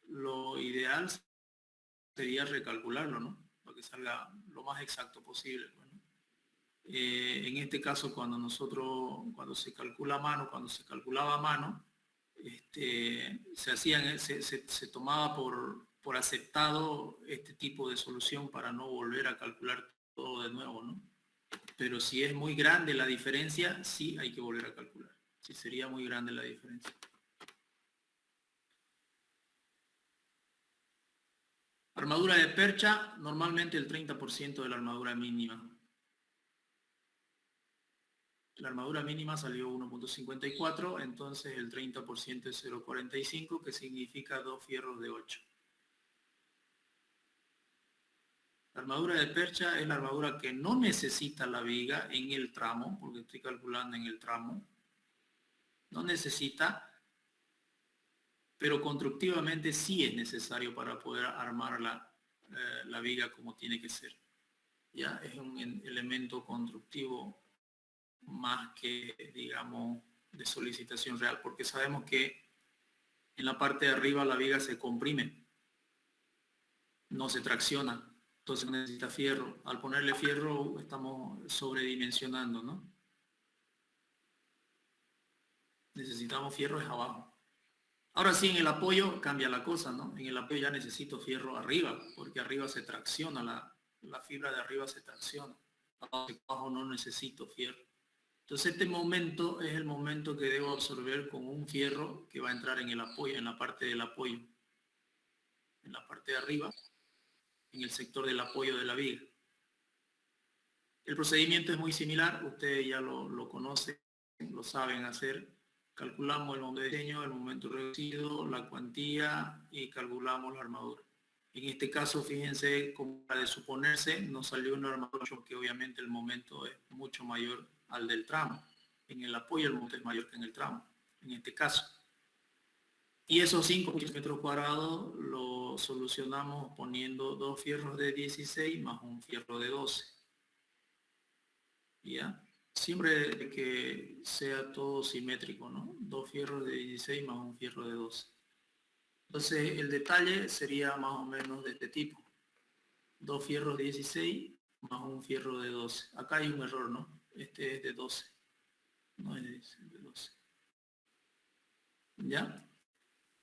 Speaker 1: lo ideal sería recalcularlo, ¿no? Para que salga lo más exacto posible. Bueno, en este caso, cuando se calculaba a mano, se tomaba por aceptado este tipo de solución para no volver a calcular todo de nuevo, ¿no? Pero si es muy grande la diferencia, sí hay que volver a calcular. Sí sería muy grande la diferencia. Armadura de percha, normalmente el 30% de la armadura mínima. La armadura mínima salió 1.54, entonces el 30% es 0.45, que significa 2 fierros de 8. La armadura de percha es la armadura que no necesita la viga en el tramo, porque estoy calculando en el tramo. No necesita, pero constructivamente sí es necesario para poder armar la viga como tiene que ser. Ya es un elemento constructivo más que, digamos, de solicitación real, porque sabemos que en la parte de arriba la viga se comprime, no se tracciona, entonces necesita fierro. Al ponerle fierro estamos sobredimensionando, ¿no? Necesitamos fierro es abajo. Ahora sí, en el apoyo cambia la cosa, ¿no? En el apoyo ya necesito fierro arriba, porque arriba se tracciona, la fibra de arriba se tracciona. Abajo no necesito fierro. Entonces este momento es el momento que debo absorber con un fierro que va a entrar en el apoyo, en la parte del apoyo. En la parte de arriba, en el sector del apoyo de la viga. El procedimiento es muy similar, ustedes ya lo conocen, lo saben hacer. calculamos el momento de diseño, el momento reducido, la cuantía y calculamos la armadura. En este caso, fíjense, como de suponerse, nos salió una armadura que obviamente el momento es mucho mayor al del tramo. En el apoyo el momento es mayor que en el tramo, en este caso. Y esos 5 metros cuadrados lo solucionamos poniendo 2 fierros de 16 más un fierro de 12. ¿Ya? Siempre que sea todo simétrico, ¿no? 2 fierros de 16 más un fierro de 12. Entonces el detalle sería más o menos de este tipo. 2 fierros de 16 más un fierro de 12. Acá hay un error, ¿no? Este es de 12. No es de 12. ¿Ya?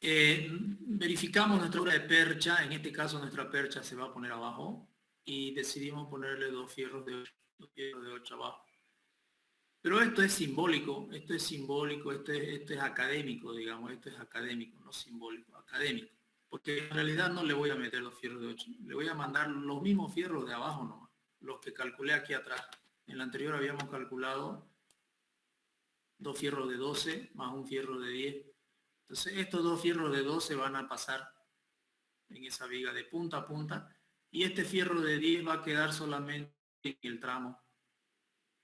Speaker 1: Verificamos nuestra obra de percha. En este caso nuestra percha se va a poner abajo. Y decidimos ponerle 2 fierros de 8. 2 fierros de 8 abajo. Pero esto es simbólico, esto es académico, digamos, esto es académico, no simbólico, académico. Porque en realidad no le voy a meter los fierros de 8, le voy a mandar los mismos fierros de abajo nomás, los que calculé aquí atrás. En la anterior habíamos calculado 2 fierros de 12 más un fierro de 10. Entonces estos 2 fierros de 12 van a pasar en esa viga de punta a punta y este fierro de 10 va a quedar solamente en el tramo.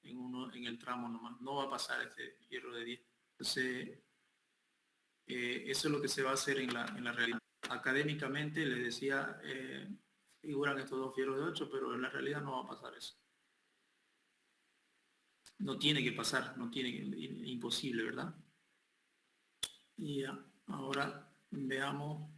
Speaker 1: En el tramo nomás, no va a pasar este fierro de 10. Entonces, eso es lo que se va a hacer en la realidad. Académicamente, les decía, figuran estos 2 fierros de 8, pero en la realidad no va a pasar eso. No tiene que pasar, imposible, ¿verdad? Y ya, ahora veamos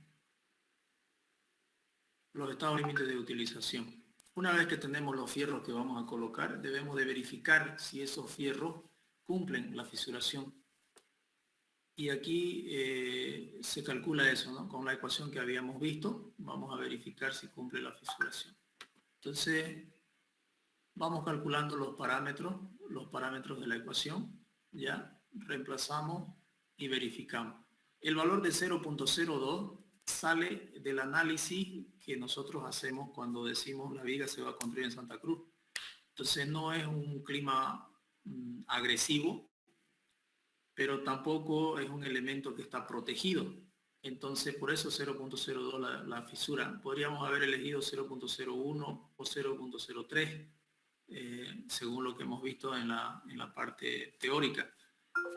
Speaker 1: los estados límites de utilización. Una vez que tenemos los fierros que vamos a colocar, debemos de verificar si esos fierros cumplen la fisuración. Y aquí se calcula eso, ¿no? Con la ecuación que habíamos visto, vamos a verificar si cumple la fisuración. Entonces, vamos calculando los parámetros de la ecuación, ya, reemplazamos y verificamos. El valor de 0.02 sale del análisis que nosotros hacemos cuando decimos la viga se va a construir en Santa Cruz. Entonces no es un clima agresivo, pero tampoco es un elemento que está protegido. Entonces por eso 0.02 la fisura. Podríamos haber elegido 0.01 o 0.03, según lo que hemos visto en la parte teórica.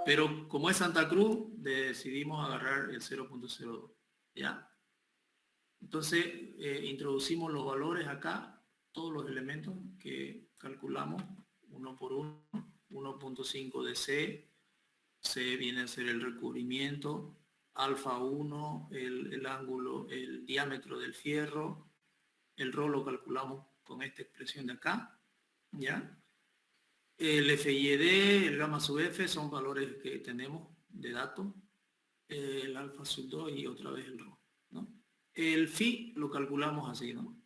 Speaker 1: Pero como es Santa Cruz, decidimos agarrar el 0.02. ¿Ya? Entonces, introducimos los valores acá, todos los elementos que calculamos, uno por uno, 1.5 de C viene a ser el recubrimiento, alfa 1, el ángulo, el diámetro del fierro, el rho lo calculamos con esta expresión de acá, ¿ya? El FID, el gamma sub F son valores que tenemos de datos, el alfa sub 2 y otra vez el rho, ¿no? El phi lo calculamos así, ¿no?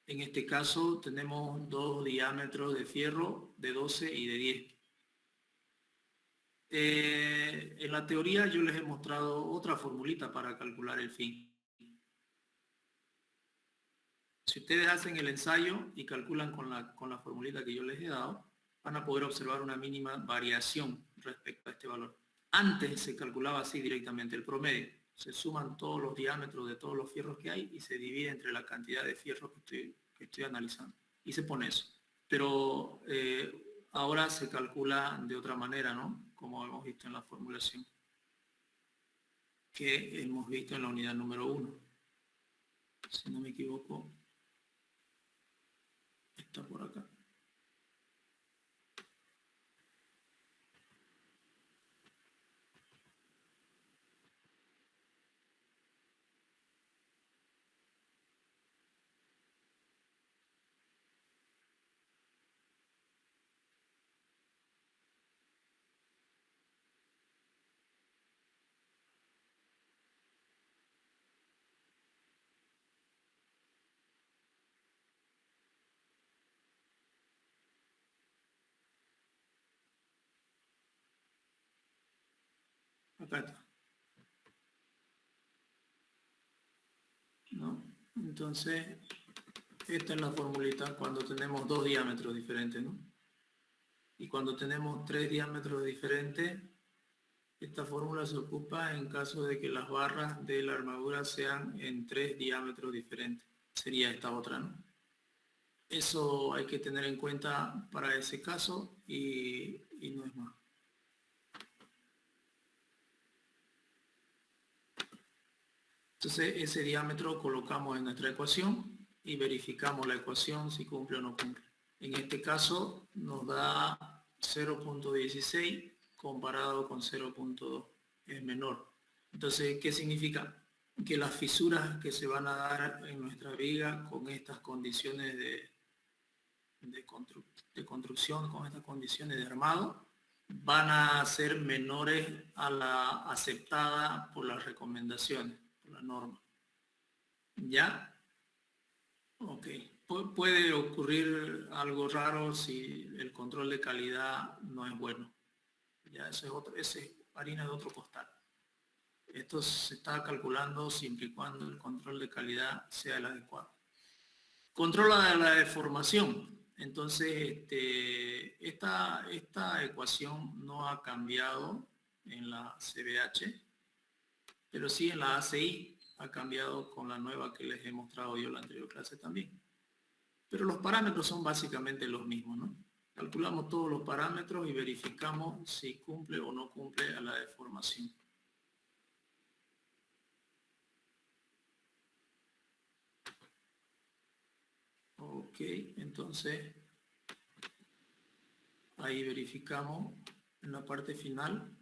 Speaker 1: En este caso tenemos 2 diámetros de fierro de 12 y de 10. En la teoría yo les he mostrado otra formulita para calcular el phi. Si ustedes hacen el ensayo y calculan con la formulita que yo les he dado, van a poder observar una mínima variación respecto a este valor. Antes se calculaba así directamente el promedio. Se suman todos los diámetros de todos los fierros que hay y se divide entre la cantidad de fierros que estoy analizando. Y se pone eso. Pero ahora se calcula de otra manera, ¿no? Como hemos visto en la formulación que hemos visto en la unidad número 1. Si no me equivoco, está por acá. Acá está. ¿No? Entonces, esta es la formulita cuando tenemos 2 diámetros diferentes, ¿no? Y cuando tenemos 3 diámetros diferentes, Esta fórmula se ocupa en caso de que las barras de la armadura sean en 3 diámetros diferentes. Sería esta otra, ¿no? Eso hay que tener en cuenta para ese caso y no es más. Entonces ese diámetro colocamos en nuestra ecuación y verificamos la ecuación si cumple o no cumple. En este caso nos da 0.16 comparado con 0.2, es menor. Entonces, ¿qué significa? Que las fisuras que se van a dar en nuestra viga con estas condiciones de construcción, con estas condiciones de armado, van a ser menores a la aceptada por las recomendaciones, por la norma. ¿Ya? Ok. Puede ocurrir algo raro si el control de calidad no es bueno. Ya, ese es harina de otro costal. Esto se está calculando siempre y cuando el control de calidad sea el adecuado. Controla la deformación. Entonces, esta ecuación no ha cambiado en la CBH, pero sí en la ACI ha cambiado con la nueva que les he mostrado yo en la anterior clase también. Pero los parámetros son básicamente los mismos, ¿no? Calculamos todos los parámetros y verificamos si cumple o no cumple a la deformación. Ok, entonces ahí verificamos en la parte final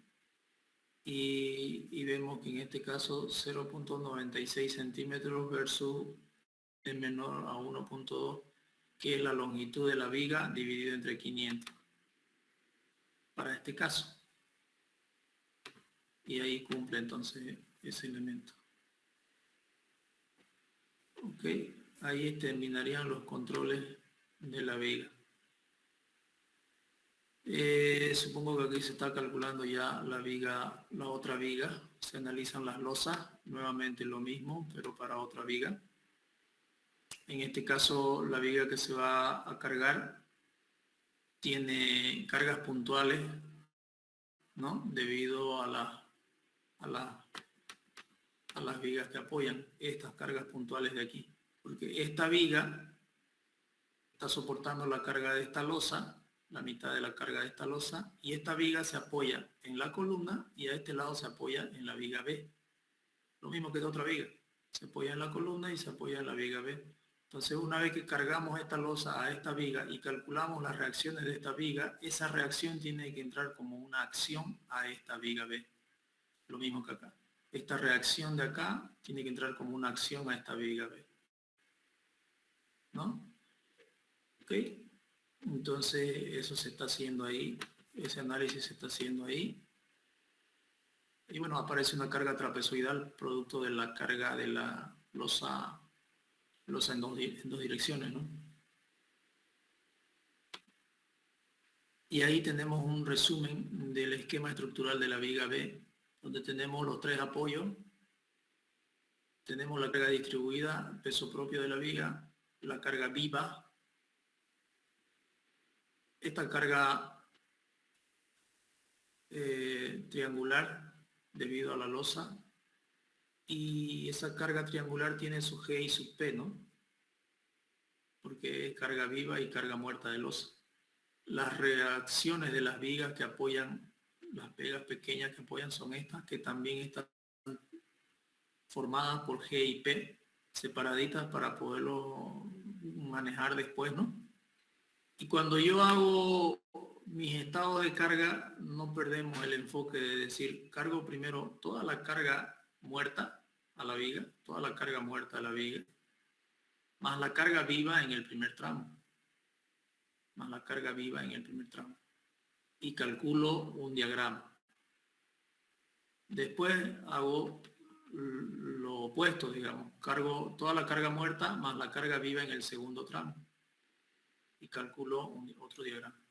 Speaker 1: y vemos que en este caso 0.96 centímetros versus el menor a 1.2, que es la longitud de la viga dividido entre 500 para este caso. Y ahí cumple entonces ese elemento. Ok, ahí terminarían los controles de la viga. Supongo que aquí se está calculando ya la viga, la otra viga. Se analizan las losas, nuevamente lo mismo, pero para otra viga. En este caso, la viga que se va a cargar tiene cargas puntuales, ¿no? Debido a las vigas que apoyan estas cargas puntuales de aquí. Porque esta viga está soportando la carga de esta losa, la mitad de la carga de esta losa, y esta viga se apoya en la columna y a este lado se apoya en la viga B. Lo mismo que de otra viga. Se apoya en la columna y se apoya en la viga B. Entonces, una vez que cargamos esta losa a esta viga y calculamos las reacciones de esta viga, esa reacción tiene que entrar como una acción a esta viga B. Lo mismo que acá. Esta reacción de acá tiene que entrar como una acción a esta viga B. ¿No? ¿Ok? Entonces, eso se está haciendo ahí. Ese análisis se está haciendo ahí. Y bueno, aparece una carga trapezoidal producto de la carga de la losa en dos direcciones, ¿no? Y ahí tenemos un resumen del esquema estructural de la viga B, donde tenemos los 3 apoyos, tenemos la carga distribuida, peso propio de la viga, la carga viva, esta carga triangular debido a la losa, y esa carga triangular tiene su G y su P, ¿no? Porque es carga viva y carga muerta de losa. Las reacciones de las vigas que apoyan, las pegas pequeñas que apoyan son estas, que también están formadas por G y P, separaditas para poderlo manejar después, ¿no? Y cuando yo hago mis estados de carga, no perdemos el enfoque de decir, cargo primero toda la carga muerta a la viga, toda la carga muerta a la viga, más la carga viva en el primer tramo, más la carga viva en el primer tramo, y calculo un diagrama. Después hago lo opuesto, digamos, cargo toda la carga muerta más la carga viva en el segundo tramo, y calculo otro diagrama.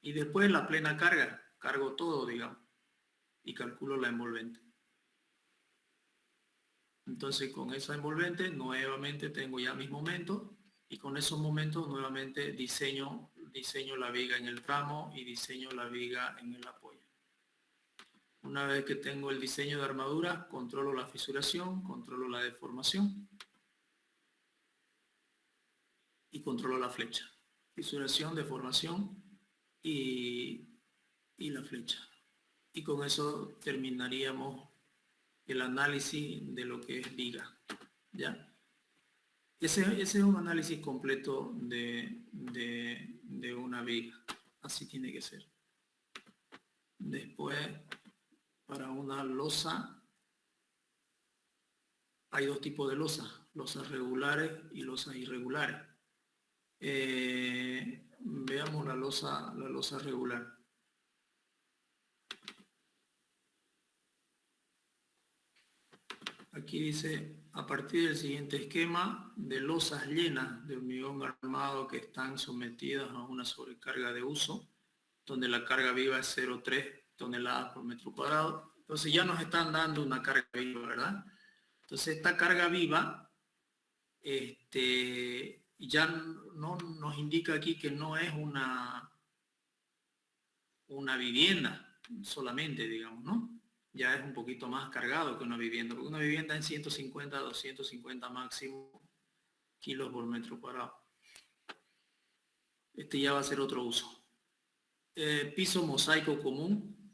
Speaker 1: Y después la plena carga, cargo todo, digamos, y calculo la envolvente. Entonces con esa envolvente nuevamente tengo ya mis momentos y con esos momentos nuevamente diseño la viga en el tramo y diseño la viga en el apoyo. Una vez que tengo el diseño de armadura, controlo la fisuración, controlo la deformación y controlo la flecha. Fisuración, deformación y la flecha. Y con eso terminaríamos el análisis de lo que es viga. ¿Ya? Ese es un análisis completo de una viga. Así tiene que ser. Después, para una losa, hay dos tipos de losas. Losas regulares y losas irregulares. Veamos la losa regular. Aquí dice, a partir del siguiente esquema de losas llenas de hormigón armado que están sometidas a una sobrecarga de uso, donde la carga viva es 0,3 toneladas por metro cuadrado. Entonces ya nos están dando una carga viva, ¿verdad? Entonces esta carga viva ya no nos indica aquí que no es una vivienda solamente, digamos, ¿no? Ya es un poquito más cargado que una vivienda, porque una vivienda en 150 a 250 máximo kilos por metro cuadrado. Este ya va a ser otro uso. Piso mosaico común,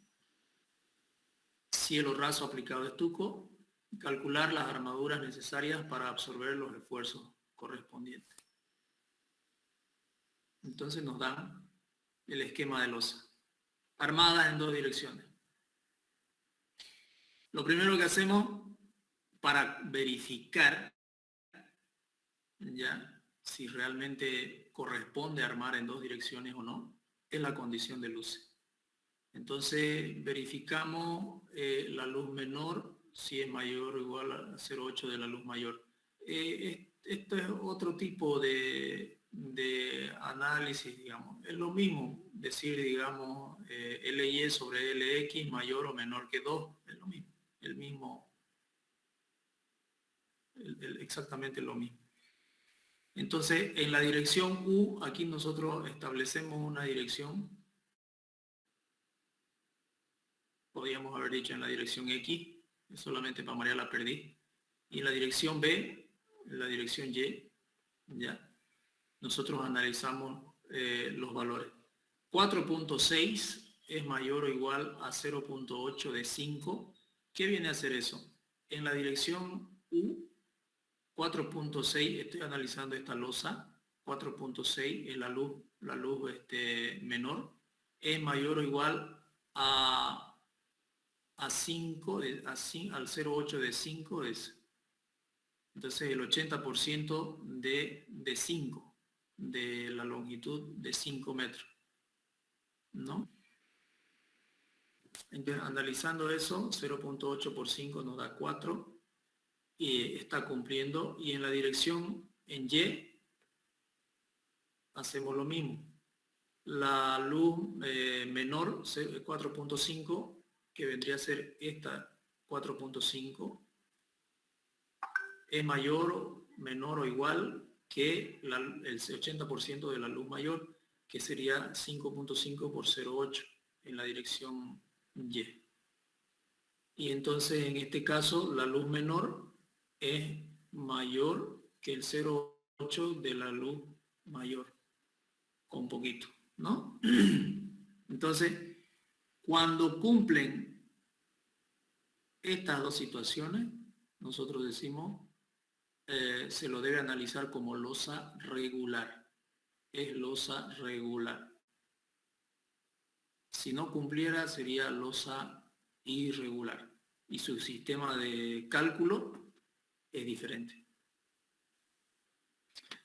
Speaker 1: cielo raso aplicado de estuco, calcular las armaduras necesarias para absorber los esfuerzos correspondientes. Entonces nos dan el esquema de losa. Armadas en dos direcciones. Lo primero que hacemos para verificar ya si realmente corresponde armar en dos direcciones o no, es la condición de luces. Entonces verificamos la luz menor si es mayor o igual a 0,8 de la luz mayor. Esto es otro tipo de análisis, digamos. Es lo mismo decir, digamos, LY sobre LX mayor o menor que 2, es lo mismo. Exactamente lo mismo. Entonces, en la dirección U, aquí nosotros establecemos una dirección. Podríamos haber dicho en la dirección X, solamente para María la perdí. Y en la dirección B, en la dirección Y, ya, nosotros analizamos los valores. 4.6 es mayor o igual a 0.8 de 5. ¿Qué viene a hacer eso? En la dirección U, 4.6, estoy analizando esta losa, 4.6 es la luz menor, es mayor o igual a 5, al 0.8 de 5 es, entonces el 80% de 5, de la longitud de 5 metros, ¿no? Entonces, analizando eso, 0.8 por 5 nos da 4 y está cumpliendo. Y en la dirección en Y hacemos lo mismo. La luz menor, 4.5, que vendría a ser esta 4.5, es mayor, menor o igual que el 80% de la luz mayor, que sería 5.5 por 0.8 en la dirección Y. Y entonces en este caso la luz menor es mayor que el 0.8 de la luz mayor, con poquito, ¿no? Entonces, cuando cumplen estas dos situaciones, nosotros decimos, se lo debe analizar como losa regular. Es losa regular. Si no cumpliera, sería losa irregular. Y su sistema de cálculo es diferente.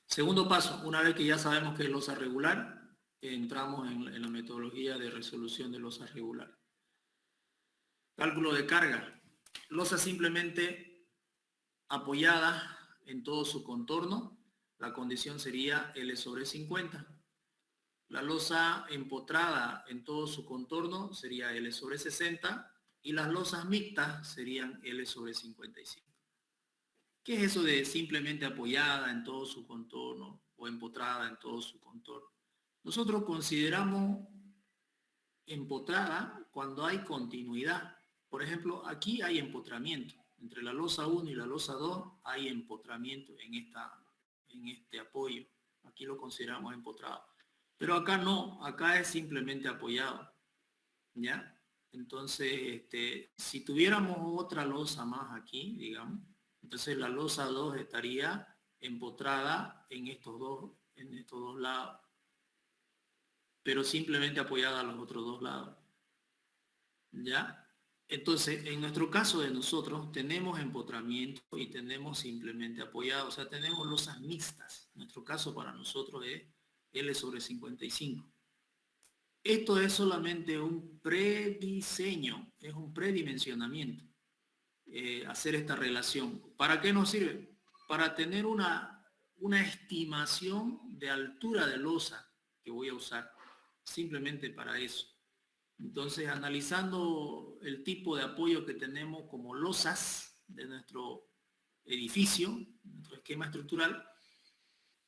Speaker 1: Segundo paso, una vez que ya sabemos que es losa regular, entramos en la metodología de resolución de losa regular. Cálculo de carga. Losa simplemente apoyada en todo su contorno, la condición sería L sobre 50. La losa empotrada en todo su contorno sería L sobre 60 y las losas mixtas serían L sobre 55. ¿Qué es eso de simplemente apoyada en todo su contorno o empotrada en todo su contorno? Nosotros consideramos empotrada cuando hay continuidad. Por ejemplo, aquí hay empotramiento. Entre la losa 1 y la losa 2 hay empotramiento en este apoyo. Aquí lo consideramos empotrado. Pero acá no, acá es simplemente apoyado. ¿Ya? Entonces, si tuviéramos otra losa más aquí, digamos, entonces la losa 2 estaría empotrada en estos dos lados, pero simplemente apoyada a los otros dos lados. ¿Ya? Entonces, en nuestro caso de nosotros, tenemos empotramiento y tenemos simplemente apoyado, o sea, tenemos losas mixtas. Nuestro caso para nosotros es L/55. Esto es solamente un prediseño, es un predimensionamiento, hacer esta relación. ¿Para qué nos sirve? Para tener una estimación de altura de losa que voy a usar, simplemente para eso. Entonces, analizando el tipo de apoyo que tenemos como losas de nuestro edificio, nuestro esquema estructural,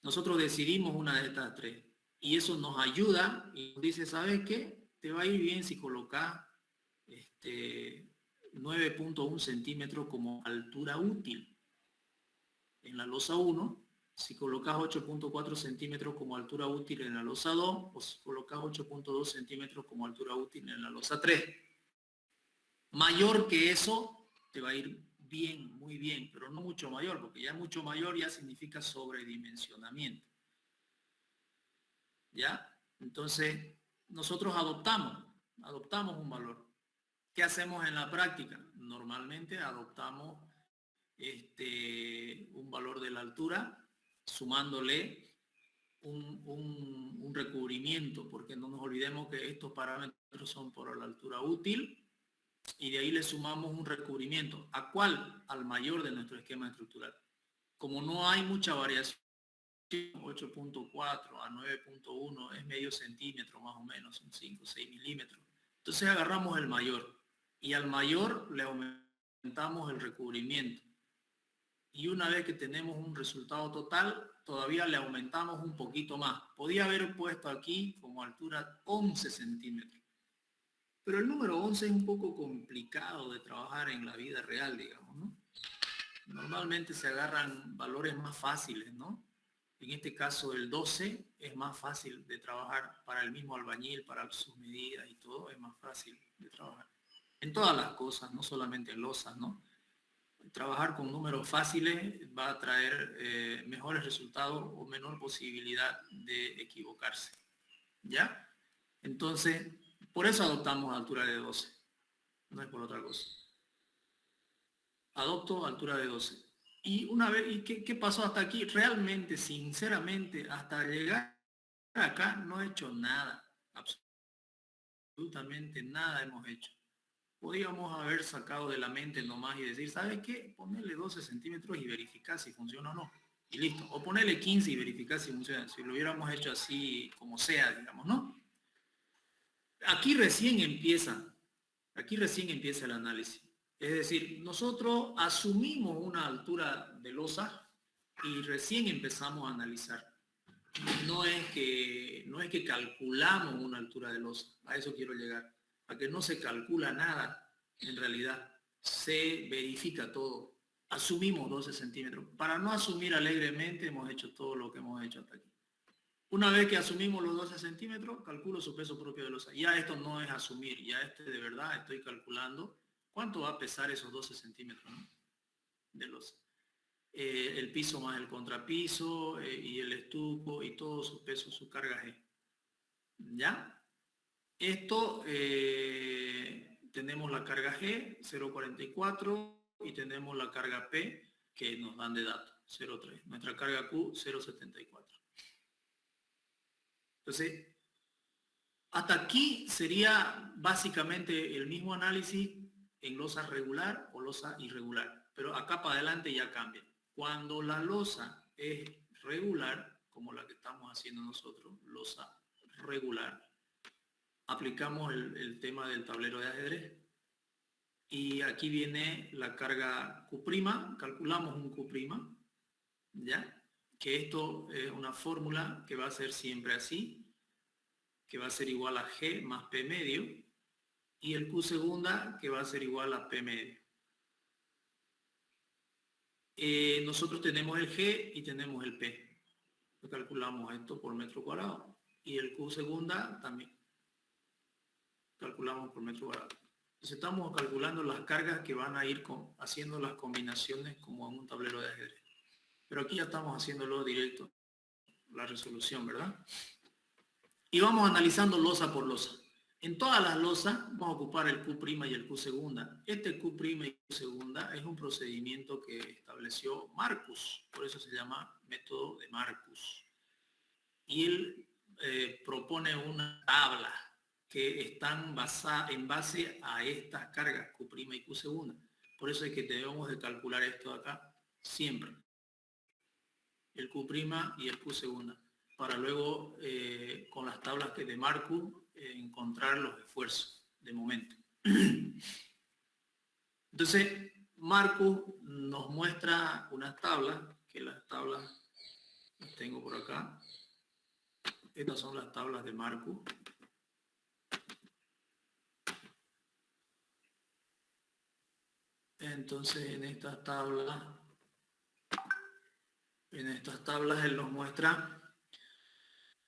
Speaker 1: nosotros decidimos una de estas tres. Y eso nos ayuda y nos dice, ¿sabes qué? Te va a ir bien si colocas 9.1 centímetros como altura útil en la losa 1, si colocas 8.4 centímetros como altura útil en la losa 2, o si colocas 8.2 centímetros como altura útil en la losa 3. Mayor que eso, te va a ir bien, muy bien, pero no mucho mayor, porque ya mucho mayor ya significa sobredimensionamiento. ¿Ya? Entonces, nosotros adoptamos un valor. ¿Qué hacemos en la práctica? Normalmente adoptamos un valor de la altura, sumándole un recubrimiento, porque no nos olvidemos que estos parámetros son por la altura útil, y de ahí le sumamos un recubrimiento. ¿A cuál? Al mayor de nuestro esquema estructural. Como no hay mucha variación, 8.4 a 9.1 es medio centímetro más o menos, son 5 o 6 milímetros. Entonces agarramos el mayor y al mayor le aumentamos el recubrimiento. Y una vez que tenemos un resultado total, todavía le aumentamos un poquito más. Podía haber puesto aquí como altura 11 centímetros. Pero el número 11 es un poco complicado de trabajar en la vida real, digamos, ¿no? Normalmente se agarran valores más fáciles, ¿no? En este caso el 12 es más fácil de trabajar para el mismo albañil, para sus medidas y todo, es más fácil de trabajar. En todas las cosas, no solamente en losas, ¿no? Trabajar con números fáciles va a traer mejores resultados o menor posibilidad de equivocarse. ¿Ya? Entonces, por eso adoptamos altura de 12. No es por otra cosa. Adopto altura de 12. Y una vez, ¿y qué pasó hasta aquí? Realmente, sinceramente, hasta llegar acá no he hecho nada. Absolutamente nada hemos hecho. Podríamos haber sacado de la mente nomás y decir, ¿sabes qué? Ponerle 12 centímetros y verificar si funciona o no. Y listo. O ponerle 15 y verificar si funciona. Si lo hubiéramos hecho así como sea, digamos, ¿no? Aquí recién empieza el análisis. Es decir, nosotros asumimos una altura de losa y recién empezamos a analizar. No es que calculamos una altura de losa, a eso quiero llegar, a que no se calcula nada, en realidad se verifica todo. Asumimos 12 centímetros. Para no asumir alegremente hemos hecho todo lo que hemos hecho hasta aquí. Una vez que asumimos los 12 centímetros, calculo su peso propio de losa. Ya esto no es asumir, ya de verdad estoy calculando cuánto va a pesar esos 12 centímetros, ¿no? De losa. El piso más el contrapiso y el estuco y todo su peso, su carga G. ¿Ya? Esto tenemos la carga G, 0.44, y tenemos la carga P, que nos dan de dato, 0.3. Nuestra carga Q, 0.74. Entonces, hasta aquí sería básicamente el mismo análisis en losa regular o losa irregular, pero acá para adelante ya cambia. Cuando la losa es regular, como la que estamos haciendo nosotros, losa regular, aplicamos el tema del tablero de ajedrez y aquí viene la carga Q', calculamos un Q', ¿ya? Que esto es una fórmula que va a ser siempre así, que va a ser igual a G más P medio, y el Q segunda, que va a ser igual a P medio. Nosotros tenemos el G y tenemos el P. Calculamos esto por metro cuadrado. Y el Q segunda también. Calculamos por metro cuadrado. Entonces estamos calculando las cargas que van a ir haciendo las combinaciones como en un tablero de ajedrez. Pero aquí ya estamos haciéndolo directo, la resolución, ¿verdad? Y vamos analizando losa por losa. En todas las losas vamos a ocupar el Q' y el Q segunda. Este Q' y Q segunda es un procedimiento que estableció Marcus, por eso se llama método de Marcus. Y él propone una tabla que están basadas en base a estas cargas Q' y Q segunda. Por eso es que debemos de calcular esto acá siempre. El Q' y el Q segunda. Para luego, con las tablas que de Marcus, encontrar los esfuerzos de momento. Entonces, Marcus nos muestra unas tablas, que las tablas las tengo por acá. Estas son las tablas de Marcus. Entonces, en estas tablas él nos muestra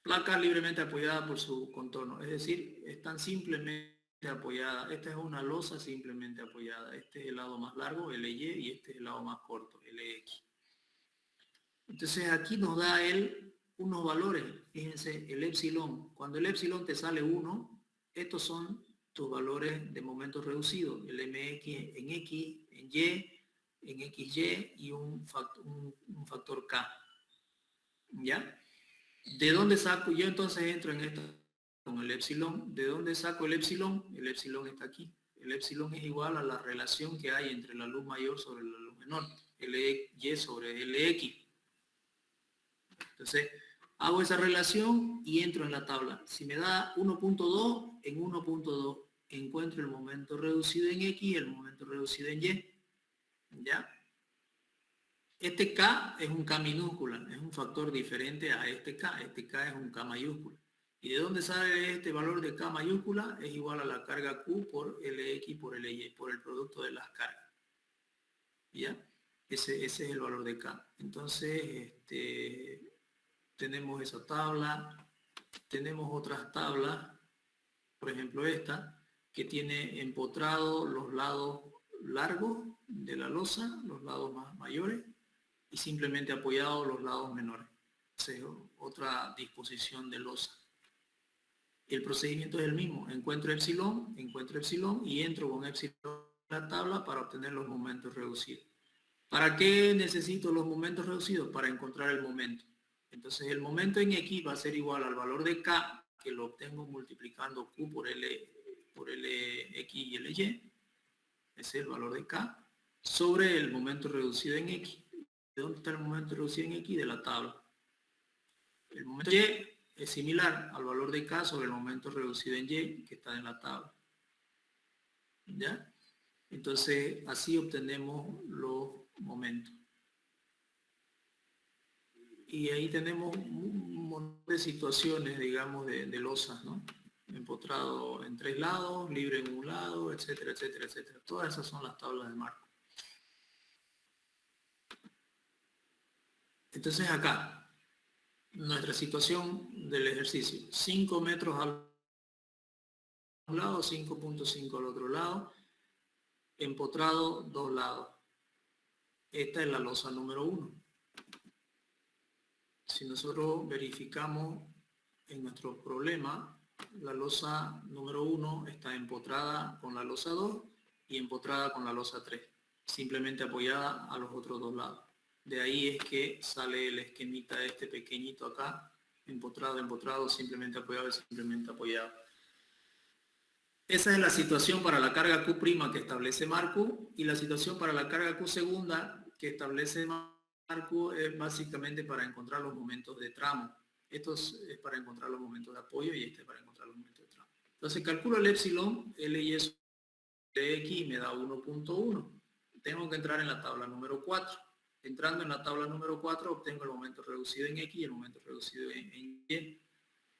Speaker 1: placa libremente apoyada por su contorno, es decir, están simplemente apoyadas. Esta es una losa simplemente apoyada. Este es el lado más largo, LY, y este es el lado más corto, LX. Entonces aquí nos da él unos valores. Fíjense, el epsilon. Cuando el epsilon te sale 1, estos son tus valores de momento reducido. El MX en X, en Y, en XY y un factor K. ¿Ya? ¿De dónde saco? Yo entonces entro en esto con el epsilon. ¿De dónde saco el epsilon? El epsilon está aquí. El epsilon es igual a la relación que hay entre la luz mayor sobre la luz menor. LY sobre LX. Entonces, hago esa relación y entro en la tabla. Si me da 1.2, en 1.2 encuentro el momento reducido en X y el momento reducido en Y. ¿Ya? Este K es un K minúscula, es un factor diferente a este K. Este K es un K mayúscula. ¿Y de dónde sale este valor de K mayúscula? Es igual a la carga Q por LX por LY, por el producto de las cargas. ¿Ya? Ese es el valor de K. Entonces, tenemos esa tabla. Tenemos otras tablas, por ejemplo esta, que tiene empotrado los lados largos de la losa, los lados más mayores, y simplemente apoyado los lados menores. Entonces, otra disposición de losa. El procedimiento es el mismo. Encuentro epsilon y entro con epsilon en la tabla para obtener los momentos reducidos. ¿Para qué necesito los momentos reducidos? Para encontrar el momento. Entonces el momento en X va a ser igual al valor de K, que lo obtengo multiplicando Q por LX y LY. Ese es el valor de K, sobre el momento reducido en X. ¿De dónde está el momento reducido en X? De la tabla. El momento Y es similar al valor de K sobre el momento reducido en Y, que está en la tabla. ¿Ya? Entonces, así obtenemos los momentos. Y ahí tenemos un montón de situaciones, digamos, de losas, ¿no? Empotrado en 3 lados, libre en un lado, etcétera, etcétera, etcétera. Todas esas son las tablas de Marcus. Entonces acá, nuestra situación del ejercicio. 5 metros al lado, 5.5 al otro lado, empotrado 2 lados. Esta es la losa número 1. Si nosotros verificamos en nuestro problema, la losa número 1 está empotrada con la losa 2 y empotrada con la losa 3, simplemente apoyada a los otros 2 lados. De ahí es que sale el esquemita este pequeñito acá, empotrado, simplemente apoyado. Esa es la situación para la carga Q' que establece Marcus, y la situación para la carga Q segunda que establece Marcus es básicamente para encontrar los momentos de tramo. Esto es para encontrar los momentos de apoyo y este es para encontrar los momentos de tramo. Entonces calculo el epsilon, LY de X y me da 1.1. Tengo que entrar en la tabla número 4. Entrando en la tabla número 4 obtengo el momento reducido en X y el momento reducido en Y.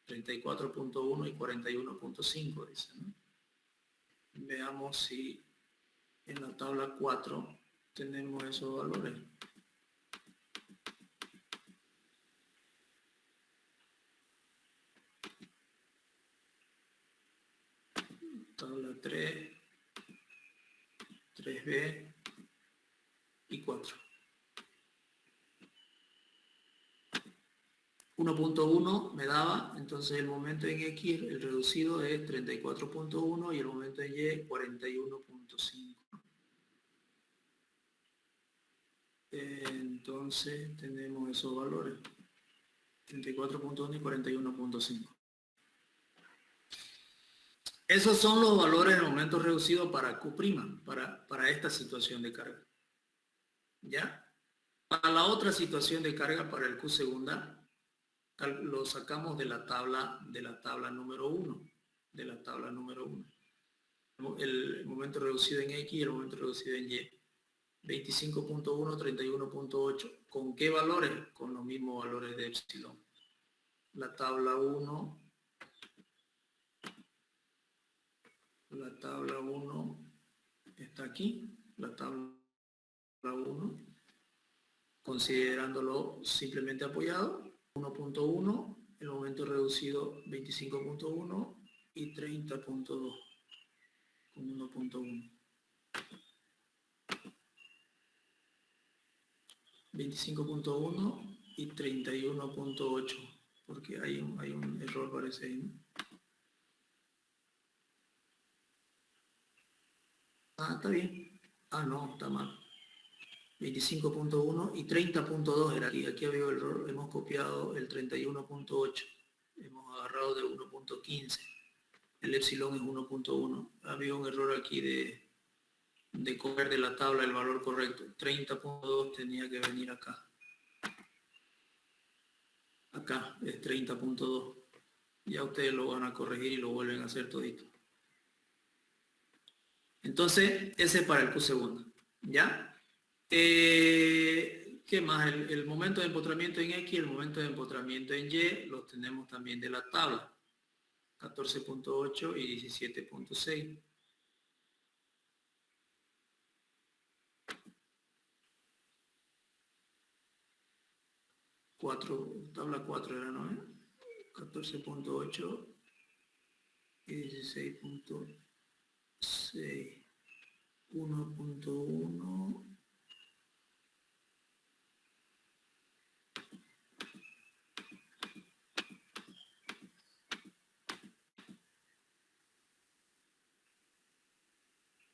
Speaker 1: 34.1 y 41.5 dice, ¿no? Veamos si en la tabla 4 tenemos esos valores. Tabla 3, 3B y 4. 1.1 me daba, entonces el momento en X, el reducido es 34.1 y el momento en Y 41.5. Entonces tenemos esos valores, 34.1 y 41.5. Esos son los valores del momento reducido para Q', para esta situación de carga. ¿Ya? Para la otra situación de carga, para el Q segunda, lo sacamos de la tabla número 1. De la tabla número 1. El momento reducido en X y el momento reducido en Y. 25.1, 31.8. ¿Con qué valores? Con los mismos valores de epsilon. La tabla 1. La tabla 1 está aquí. La tabla 1. Considerándolo simplemente apoyado. 1.1, el momento reducido 25.1 y 30.2 con 1.1. 25.1 y 31.8, porque hay un error parece ahí, ¿no? Ah, está bien. Ah, no, está mal. 25.1 y 30.2 era aquí. Aquí había el error. Hemos copiado el 31.8. Hemos agarrado de 1.15. El epsilon es 1.1. Había un error aquí de coger de la tabla el valor correcto. 30.2 tenía que venir acá. Acá es 30.2. Ya ustedes lo van a corregir y lo vuelven a hacer todito. Entonces, ese es para el Q segunda. ¿Ya? ¿Qué más? El momento de empotramiento en X y el momento de empotramiento en Y los tenemos también de la tabla. 14.8 y 17.6. Tabla 4 era, ¿no? 14.8 y 16.6. 1.1.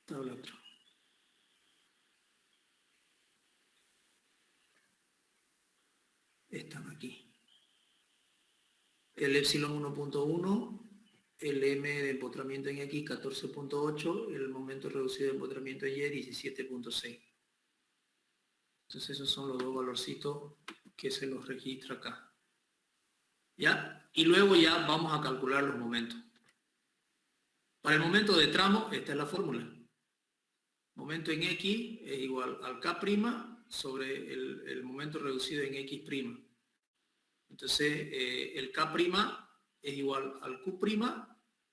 Speaker 1: Tabla 4. Están aquí. El epsilon 1.1, el M de empotramiento en X 14.8, el momento reducido de empotramiento en Y 17.6. Entonces esos son los dos valorcitos que se los registra acá. ¿Ya? Y luego ya vamos a calcular los momentos. Para el momento de tramo, esta es la fórmula. Momento en X es igual al K' sobre el momento reducido en X'. Entonces, el K' es igual al Q',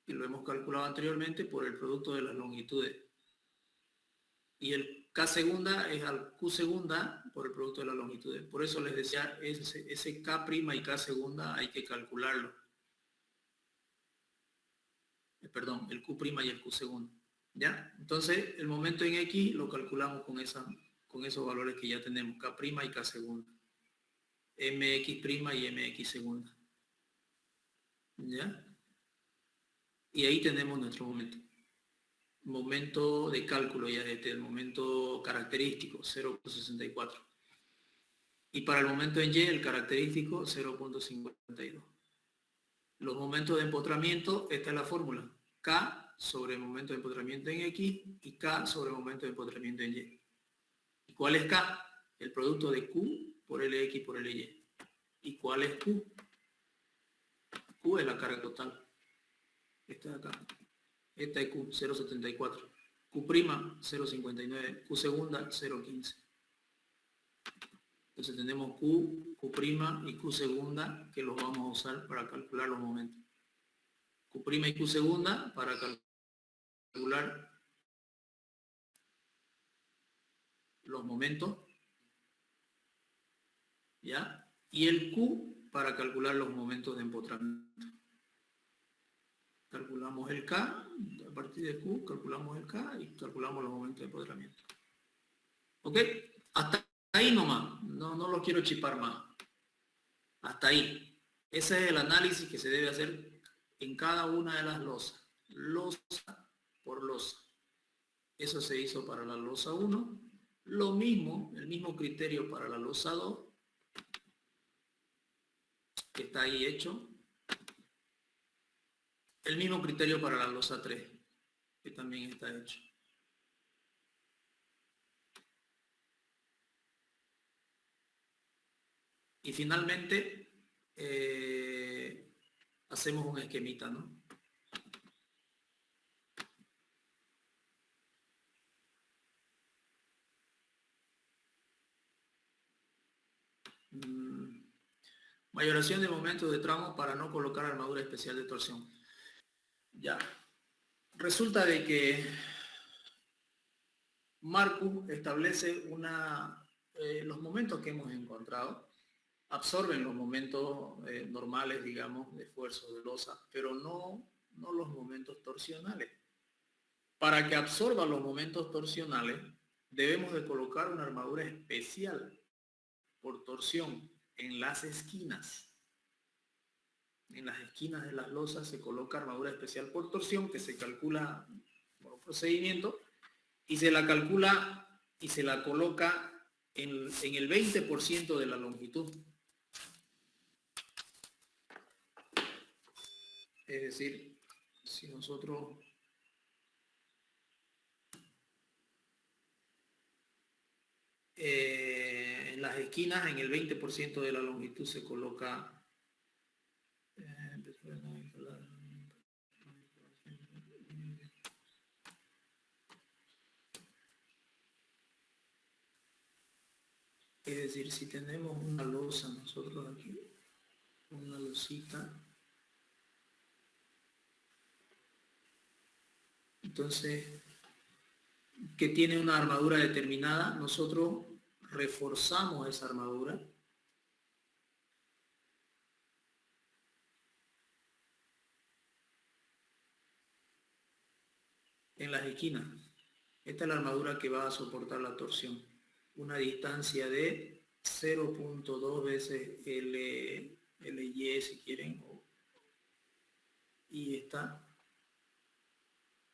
Speaker 1: que lo hemos calculado anteriormente por el producto de las longitudes. Y el K segunda es al Q segunda por el producto de las longitudes. Por eso les decía, ese K' y K segunda hay que calcularlo. Perdón, el Q' y el Q segundo. ¿Ya? Entonces, el momento en X lo calculamos con esos valores que ya tenemos, K' y K segunda. MX' y MX segunda. ¿Ya? Y ahí tenemos nuestro momento. Momento de cálculo ya el momento característico, 0.64. Y para el momento en Y, el característico, 0.52. Los momentos de empotramiento, esta es la fórmula. K sobre el momento de empotramiento en X y K sobre el momento de empotramiento en Y. ¿Y cuál es K? El producto de Q por LX por LY. ¿Y cuál es Q? Q es la carga total. Esta de acá. Esta es Q, 0.74. Q', 0.59. Q segunda, 0.15. Entonces tenemos Q, Q' y Q segunda que los vamos a usar para calcular los momentos. Q' y Q segunda para calcular calcular los momentos, ¿ya? Y el Q para calcular los momentos de empotramiento. Calculamos el K, a partir de Q calculamos el K y calculamos los momentos de empotramiento. ¿Ok? Hasta ahí nomás, no lo quiero chipar más. Hasta ahí. Ese es el análisis que se debe hacer en cada una de las losas. Losa por losa. Eso se hizo para la losa 1. Lo mismo, el mismo criterio para la losa 2, que está ahí hecho. El mismo criterio para la losa 3, que también está hecho. Y finalmente, hacemos un esquemita, ¿no? Mayoración de momentos de tramo para no colocar armadura especial de torsión. Ya. Resulta de que Marcus establece los momentos que hemos encontrado, absorben los momentos normales, digamos, de esfuerzo de losa, pero no los momentos torsionales. Para que absorba los momentos torsionales, debemos de colocar una armadura especial por torsión en las esquinas. En las esquinas de las losas se coloca armadura especial por torsión que se calcula por procedimiento y se la calcula y se la coloca en el 20% de la longitud. Es decir, si nosotros en las esquinas, en el 20% de la longitud se coloca es decir, si tenemos una losa nosotros aquí, una losita, entonces que tiene una armadura determinada, nosotros reforzamos esa armadura en las esquinas. Esta es la armadura que va a soportar la torsión. Una distancia de 0.2 veces LY si quieren, y está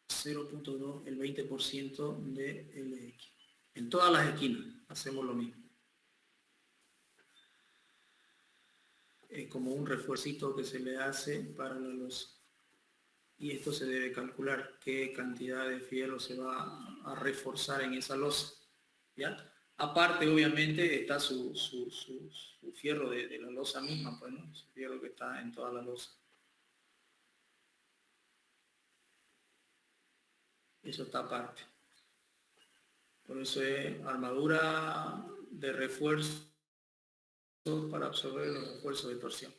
Speaker 1: 0.2, el 20% de LX. En todas las esquinas hacemos lo mismo. Es como un refuercito que se le hace para la losa. Y esto se debe calcular qué cantidad de fierro se va a reforzar en esa losa. ¿Ya? Aparte, obviamente, está su fierro de la losa misma, pues, ¿no? Su fierro que está en toda la losa. Eso está aparte. Por eso es armadura de refuerzo para absorber los refuerzos de torsión.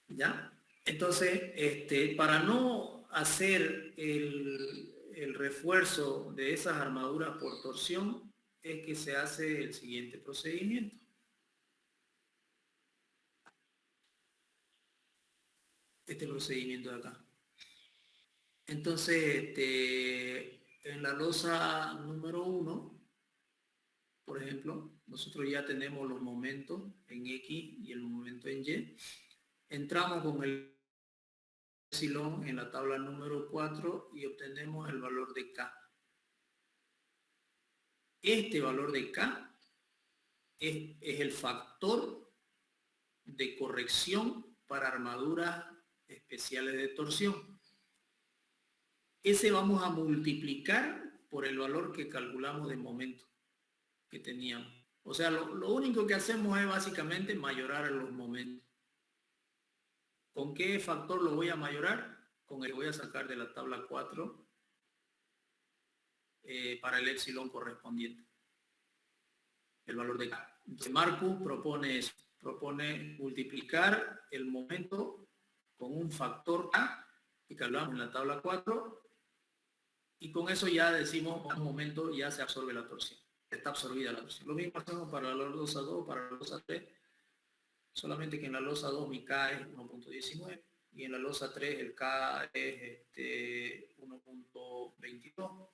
Speaker 1: ¿Ya? Entonces, para no hacer el refuerzo de esas armaduras por torsión, es que se hace el siguiente procedimiento. Este procedimiento de acá. Entonces, en la losa número 1, por ejemplo, nosotros ya tenemos los momentos en X y el momento en Y. Entramos con el epsilon en la tabla número 4 y obtenemos el valor de K. Este valor de K es el factor de corrección para armaduras especiales de torsión. Ese vamos a multiplicar por el valor que calculamos de momento que teníamos. O sea, lo único que hacemos es básicamente mayorar los momentos. ¿Con qué factor lo voy a mayorar? Con el que voy a sacar de la tabla 4 para el epsilon correspondiente. El valor de K. Entonces, Marcus propone multiplicar el momento con un factor K que calculamos en la tabla 4, y con eso ya decimos, en un momento ya se absorbe la torsión, está absorbida la torsión. Lo mismo hacemos para la losa 2, para la losa 3, solamente que en la losa 2 mi K es 1.19 y en la losa 3 el K es 1.22,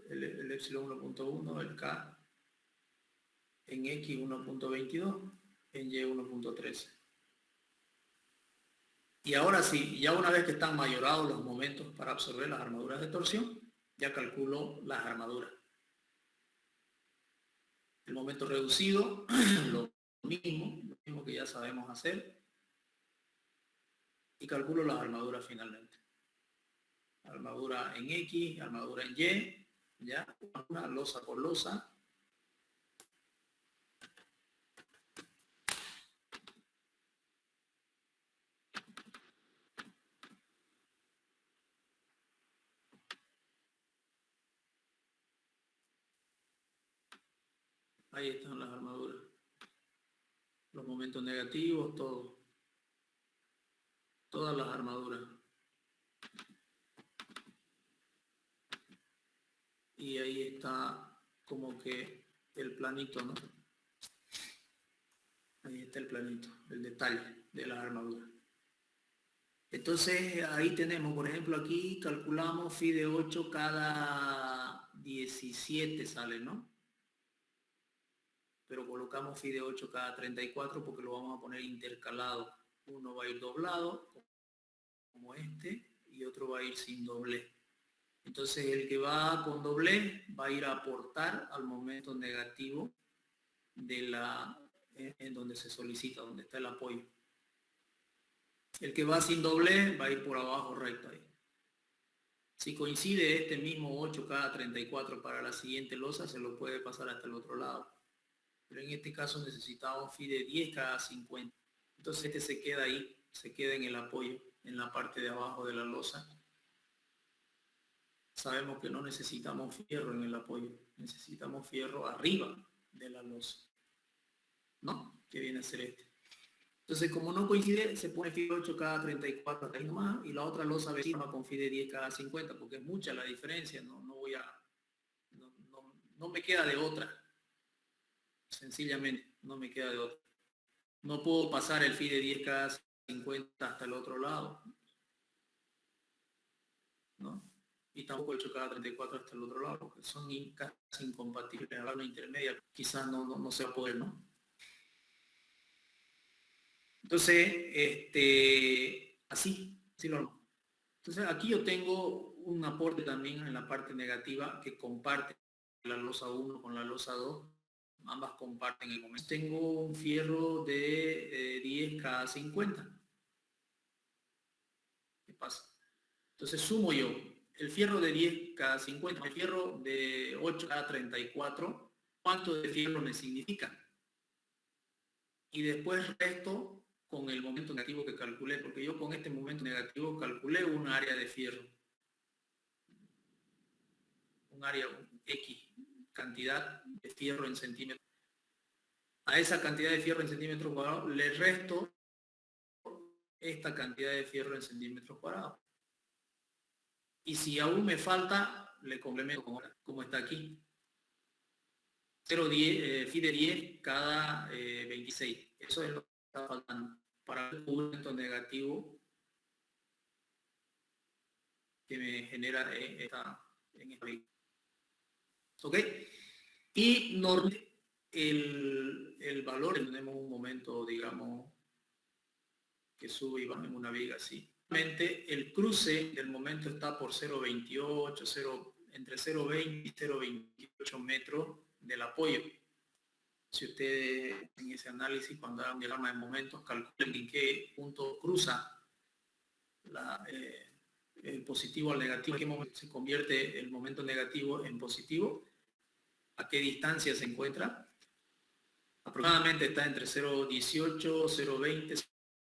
Speaker 1: el epsilon 1.1, el K en X 1.22, en Y 1.13. Y ahora sí, ya una vez que están mayorados los momentos para absorber las armaduras de torsión, ya calculo las armaduras. El momento reducido, lo mismo que ya sabemos hacer, y calculo las armaduras finalmente. Armadura en X, armadura en Y, ya, una losa por losa. Ahí están las armaduras. Los momentos negativos, todo. Todas las armaduras. Y ahí está como que el planito, ¿no? Ahí está el planito, el detalle de las armaduras. Entonces ahí tenemos, por ejemplo, aquí calculamos phi de 8 cada 17 sale, ¿no? Pero colocamos phi de 8 cada 34 porque lo vamos a poner intercalado. Uno va a ir doblado, como este, y otro va a ir sin doblez. Entonces el que va con doblez va a ir a aportar al momento negativo de en donde se solicita, donde está el apoyo. El que va sin doblez va a ir por abajo recto ahí. Si coincide este mismo 8 cada 34 para la siguiente losa, se lo puede pasar hasta el otro lado. Pero en este caso necesitamos phi de 10 cada 50. Entonces este se queda ahí, se queda en el apoyo, en la parte de abajo de la losa. Sabemos que no necesitamos fierro en el apoyo, necesitamos fierro arriba de la losa, ¿no? Que viene a ser este. Entonces, como no coincide, se pone phi de 8 cada 34 hasta ahí nomás, y la otra losa vecina va con phi de 10 cada 50, porque es mucha la diferencia, no me queda de otra. Sencillamente, no me queda de otra. No puedo pasar el phi de 10 cada 50 hasta el otro lado, ¿no? Y tampoco el 8 cada 34 hasta el otro lado, porque son casi incompatibles. A la intermedia quizás no se va a poder, ¿no? Entonces, así lo hago. Entonces aquí yo tengo un aporte también en la parte negativa que comparte la losa 1 con la losa 2. Ambas comparten el momento. Tengo un fierro de 10 cada 50. ¿Qué pasa? Entonces sumo yo el fierro de 10 cada 50, el fierro de 8 cada 34, ¿cuánto de fierro me significa? Y después resto con el momento negativo que calculé, porque yo con este momento negativo calculé un área de fierro. Un área X, cantidad de fierro en centímetros. A esa cantidad de fierro en centímetros cuadrados le resto esta cantidad de fierro en centímetros cuadrados. Y si aún me falta, le complemento como está aquí. 0,10, phi de 10 cada 26. Eso es lo que está faltando para el momento negativo que me genera en esta. ¿Ok? Y normalmente el valor, tenemos un momento, digamos, que sube y baja en una viga así. El cruce del momento está por 0,28, entre 0,20 y 0,28 metros del apoyo. Si ustedes en ese análisis, cuando hagan diagrama de momentos, calculen en qué punto cruza el positivo al negativo, en qué momento se convierte el momento negativo en positivo, a qué distancia se encuentra. Aproximadamente está entre 0,18, 0,20,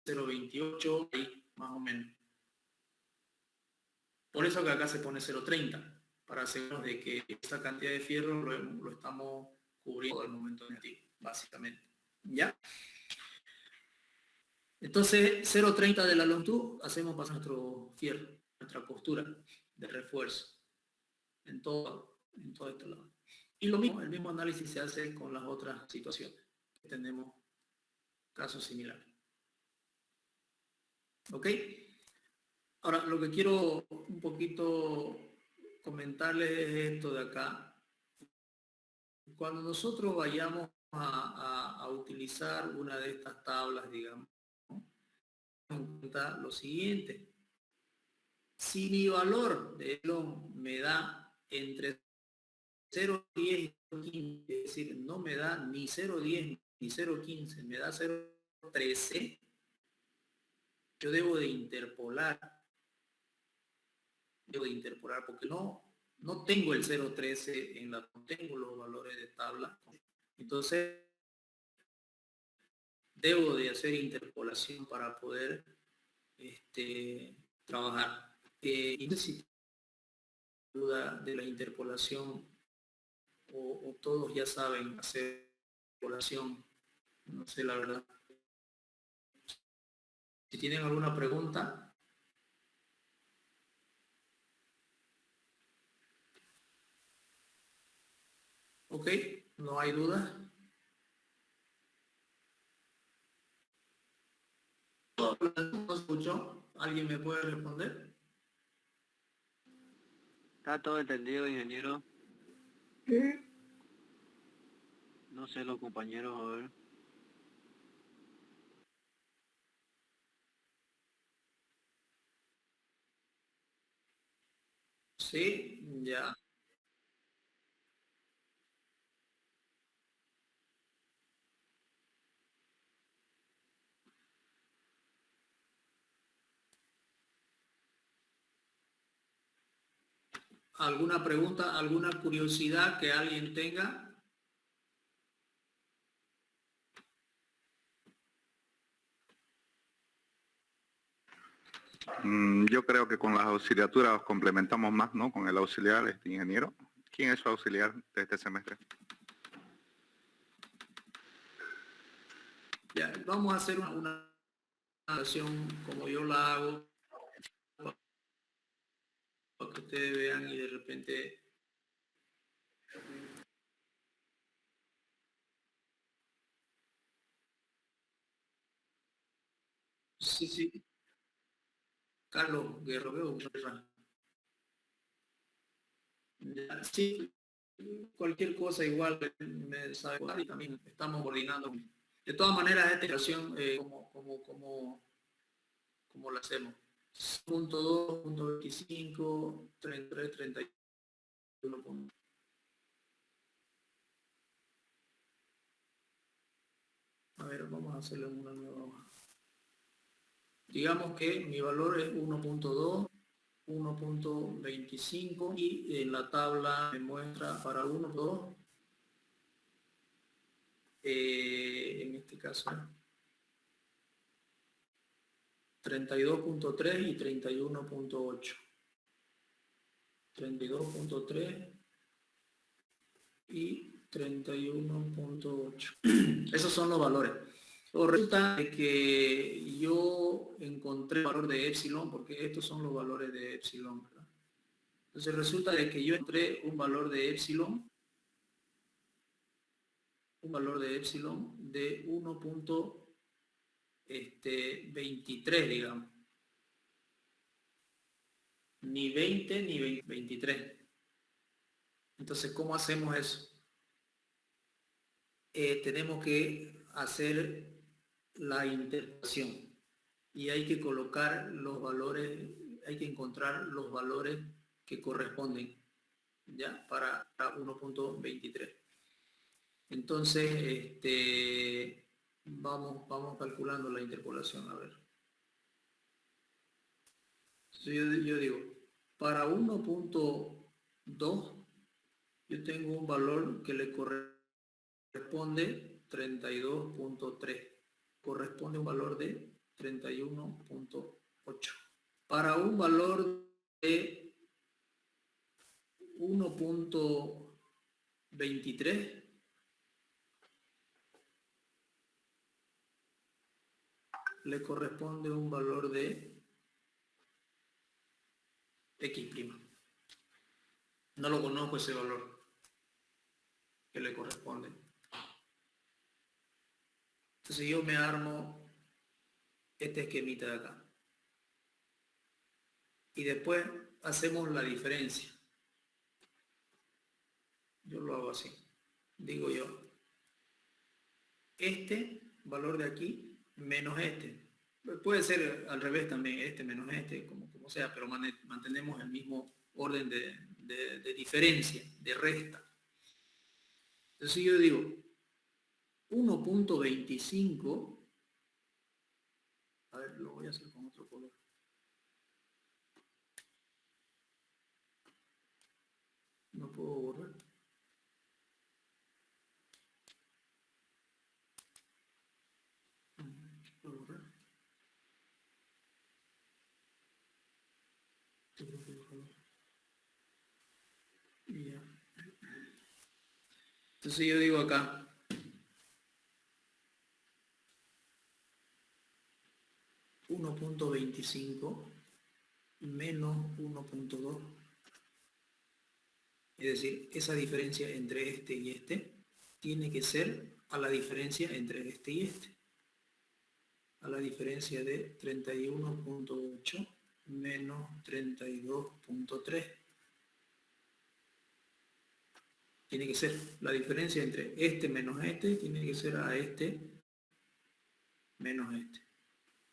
Speaker 1: 0,28, ahí más o menos. Por eso que acá se pone 0,30, para asegurarnos de que esta cantidad de fierro lo estamos cubriendo al momento negativo, básicamente. ¿Ya? Entonces, 0,30 de la longitud, hacemos pasar nuestro fierro, nuestra costura de refuerzo en todo este lado. Y lo mismo, el mismo análisis se hace con las otras situaciones que tenemos casos similares. ¿Ok? Ahora, lo que quiero un poquito comentarles es esto de acá. Cuando nosotros vayamos a utilizar una de estas tablas, digamos, en cuenta lo siguiente. Si mi valor de epsilon me da entre 0,10 y 0,15, es decir, no me da ni 0,10 ni 0,15, me da 0,13, yo debo de interpolar porque no tengo el 0,13 en la, no tengo los valores de tabla. Entonces, debo de hacer interpolación para poder trabajar. Y si duda de la interpolación o todos ya saben hacer interpolación, no sé la verdad. Si tienen alguna pregunta. Ok, no hay duda. ¿No escuchó? ¿Alguien me puede responder?
Speaker 4: Está todo entendido, ingeniero. No sé, los compañeros, a ver.
Speaker 1: Sí, ya. ¿Alguna pregunta, alguna curiosidad que alguien tenga?
Speaker 6: Yo creo que con las auxiliaturas complementamos más, ¿no? Con el auxiliar, ingeniero. ¿Quién es su auxiliar de este semestre?
Speaker 1: Ya, vamos a hacer una acción como yo la hago para que ustedes vean y de repente sí, Carlos Guerrero, veo ya, sí, cualquier cosa igual me sabe y también estamos coordinando. De todas maneras, esta iteración, como la hacemos. Punto 2, punto 25, 33, 31. A ver, vamos a hacerle una nueva hoja. Digamos que mi valor es 1.2, 1.25 y en la tabla me muestra para 1.2, en este caso 32.3 y 31.8. 32.3 y 31.8. Esos son los valores. O resulta que yo encontré el valor de epsilon, porque estos son los valores de epsilon, ¿verdad? Entonces resulta de que yo encontré un valor de epsilon de 1.23, digamos. Ni 20 ni 23. Entonces, ¿cómo hacemos eso? Tenemos que hacer la interpolación y hay que colocar los valores, hay que encontrar los valores que corresponden ya para 1.23. Entonces, vamos calculando la interpolación, a ver. Entonces, yo digo, para 1.2 yo tengo un valor que le corresponde 32.3. Corresponde un valor de 31.8. Para un valor de 1.23 le corresponde un valor de X'. No lo conozco ese valor que le corresponde. Entonces yo me armo este esquemita de acá. Y después hacemos la diferencia. Yo lo hago así. Digo yo, este valor de aquí menos este. Puede ser al revés también, este menos este, como sea, pero mantenemos el mismo orden de diferencia, de resta. Entonces yo digo, 1.25, a ver, lo voy a hacer con otro color. No puedo borrar. ¿Puedo borrar? Ya. Entonces yo digo acá, .25 menos 1.2, es decir, esa diferencia entre este y este tiene que ser a la diferencia entre este y este, a la diferencia de 31.8 menos 32.3. Tiene que ser la diferencia entre este menos este, tiene que ser a este menos este.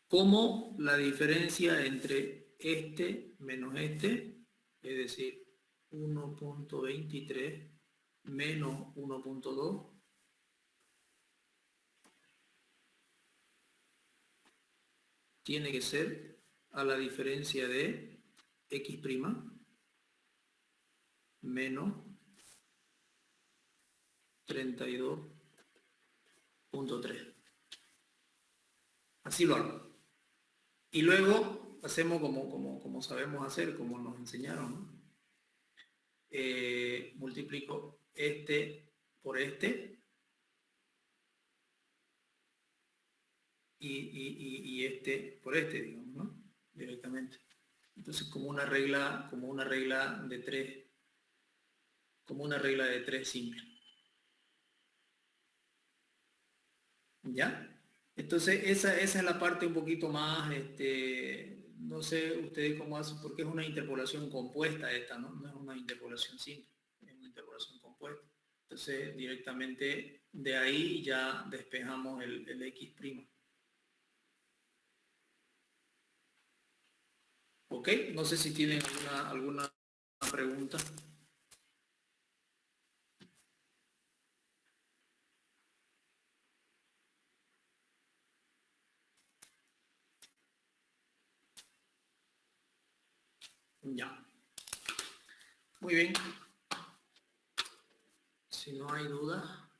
Speaker 1: Como la diferencia entre este menos este, es decir, 1.23 menos 1.2, tiene que ser a la diferencia de X' menos 32.3. Así lo hago. Y luego hacemos como sabemos hacer, como nos enseñaron, ¿no? Multiplico este por este y este por este, digamos, ¿no? Directamente. Entonces como una regla de 3, como una regla de 3 simple. ¿Ya? Entonces esa es la parte un poquito más, no sé ustedes cómo hacen, porque es una interpolación compuesta esta, ¿no? No es una interpolación simple, es una interpolación compuesta. Entonces directamente de ahí ya despejamos el X'. ¿Ok? No sé si tienen alguna pregunta. Ya. Muy bien. Si no hay duda,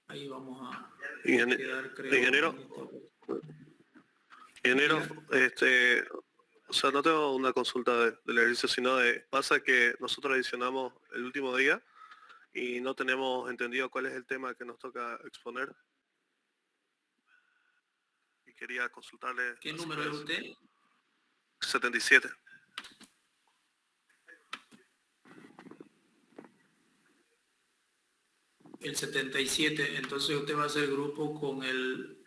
Speaker 1: ahí vamos a quedar, creo.
Speaker 7: Ingeniero, o sea, no tengo una consulta del ejercicio, sino pasa que nosotros adicionamos el último día y no tenemos entendido cuál es el tema que nos toca exponer. Y quería consultarle.
Speaker 1: ¿Qué número es usted?
Speaker 7: 77.
Speaker 1: El 77, entonces usted va a hacer grupo con el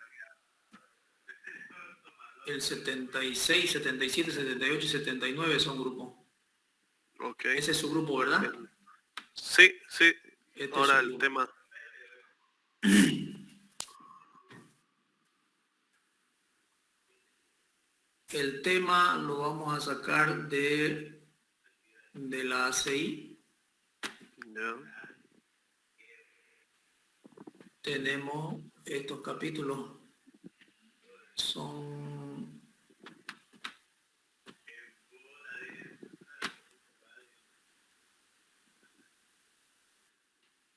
Speaker 1: 76, 77, 78 y 79 son grupos.
Speaker 7: Ok.
Speaker 1: Ese es su grupo, ¿verdad?
Speaker 7: Sí.
Speaker 1: Este
Speaker 7: ahora
Speaker 1: es
Speaker 7: el
Speaker 1: grupo.
Speaker 7: tema.
Speaker 1: El tema lo vamos a sacar de la ACI.
Speaker 7: Ya.
Speaker 1: Tenemos estos capítulos. Son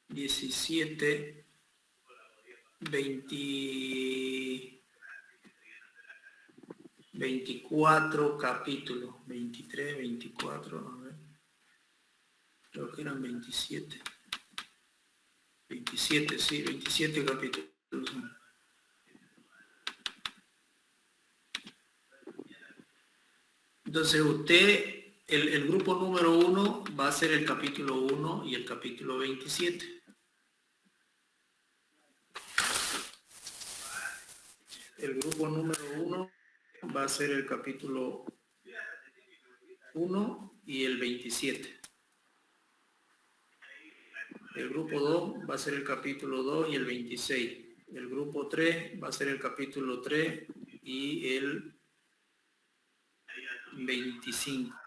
Speaker 1: 17, 24 capítulos, 23, 24, a ver, creo que eran 27, sí, 27 capítulos. Entonces usted, el grupo número 1 va a ser el capítulo 1 y el capítulo 27. El grupo número 1 va a ser el capítulo 1 y el 27. El grupo 2 va a ser el capítulo 2 y el 26. El grupo 3 va a ser el capítulo 3 y el 25.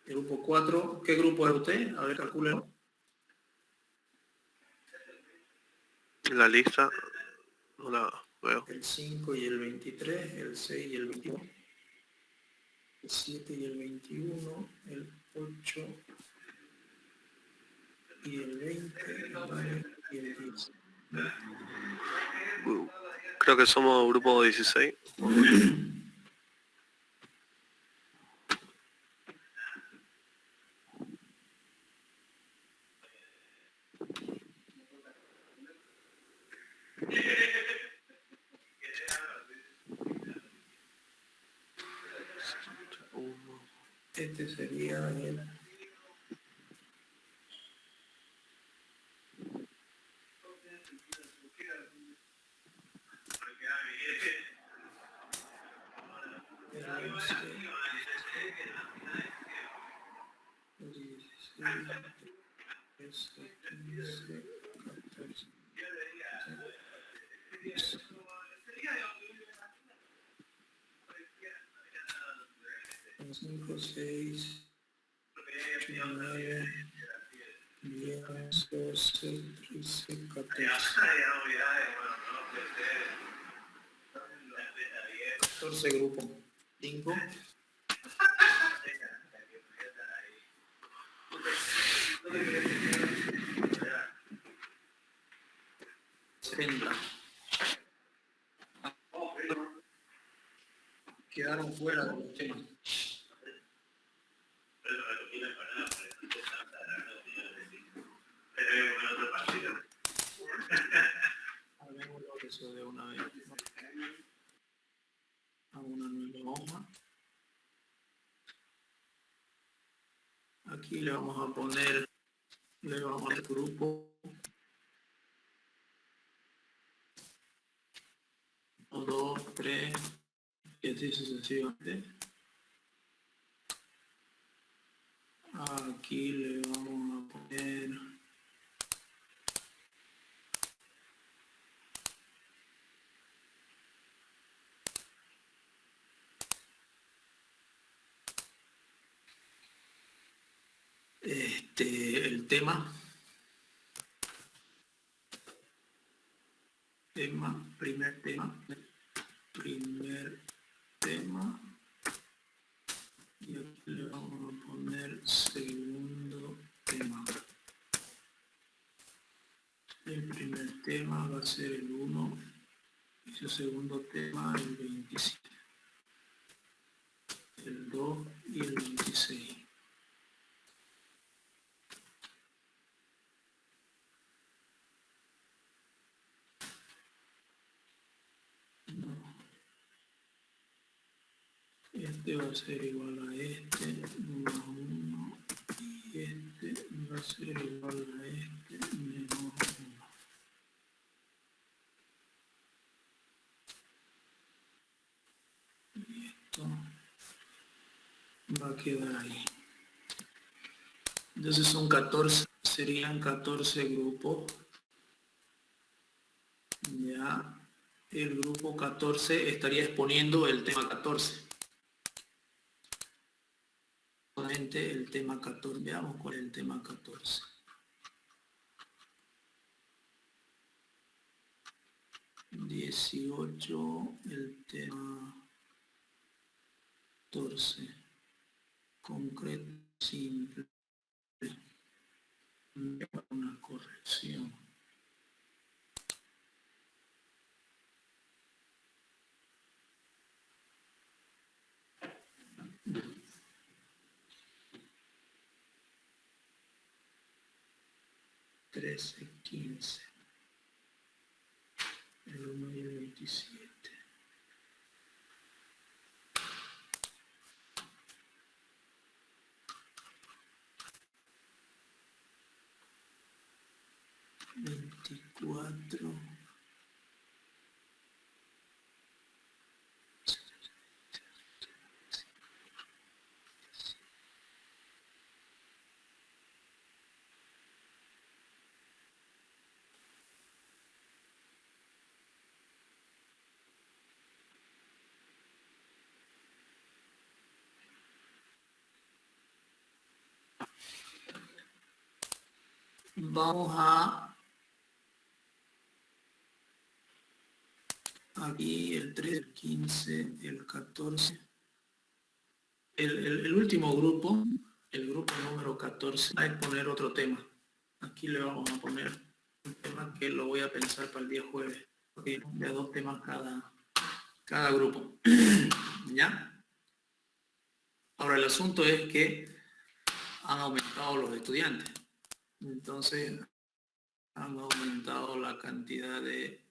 Speaker 1: El grupo 4, ¿qué grupo es usted? A ver, calcúlelo.
Speaker 7: La lista no la veo.
Speaker 1: El 5 y el 23, el 6 y el 21, el 7 y el 21, el 8 y el 20, el 9 y el 10.
Speaker 7: Creo que somos grupo 16.
Speaker 1: Este sería el... Cinco, 6, 8, 9, 10, 12, 13, 14. 14 grupos. 5. Quedaron fuera de los temas. Hagámoslo eso de una vez. A una nueva hoja. Aquí le vamos a poner grupo 1, 2, 3 y así sucesivamente. Aquí le vamos a poner el tema, primer tema, y aquí le vamos a poner segundo tema. El primer tema va a ser el 1 y su segundo tema el 27, el 2 y el 26. Este va a ser igual a este, más 1, y este va a ser igual a este, menos 1. Y esto va a quedar ahí. Entonces son 14, serían 14 grupos. Ya el grupo 14 estaría exponiendo el tema 14. Solamente el tema 14. Veamos cuál es el tema 14. El tema 14. Concreto simple. Una corrección. Trece, 15. El 1 y el 27. 4. Vamos a aquí el 3, el 15, el 14. El último grupo, el grupo número 14, va a exponer otro tema. Aquí le vamos a poner un tema que lo voy a pensar para el día jueves, porque de 2 temas cada grupo. ¿Ya? Ahora el asunto es que han aumentado los estudiantes. Entonces, han aumentado la cantidad de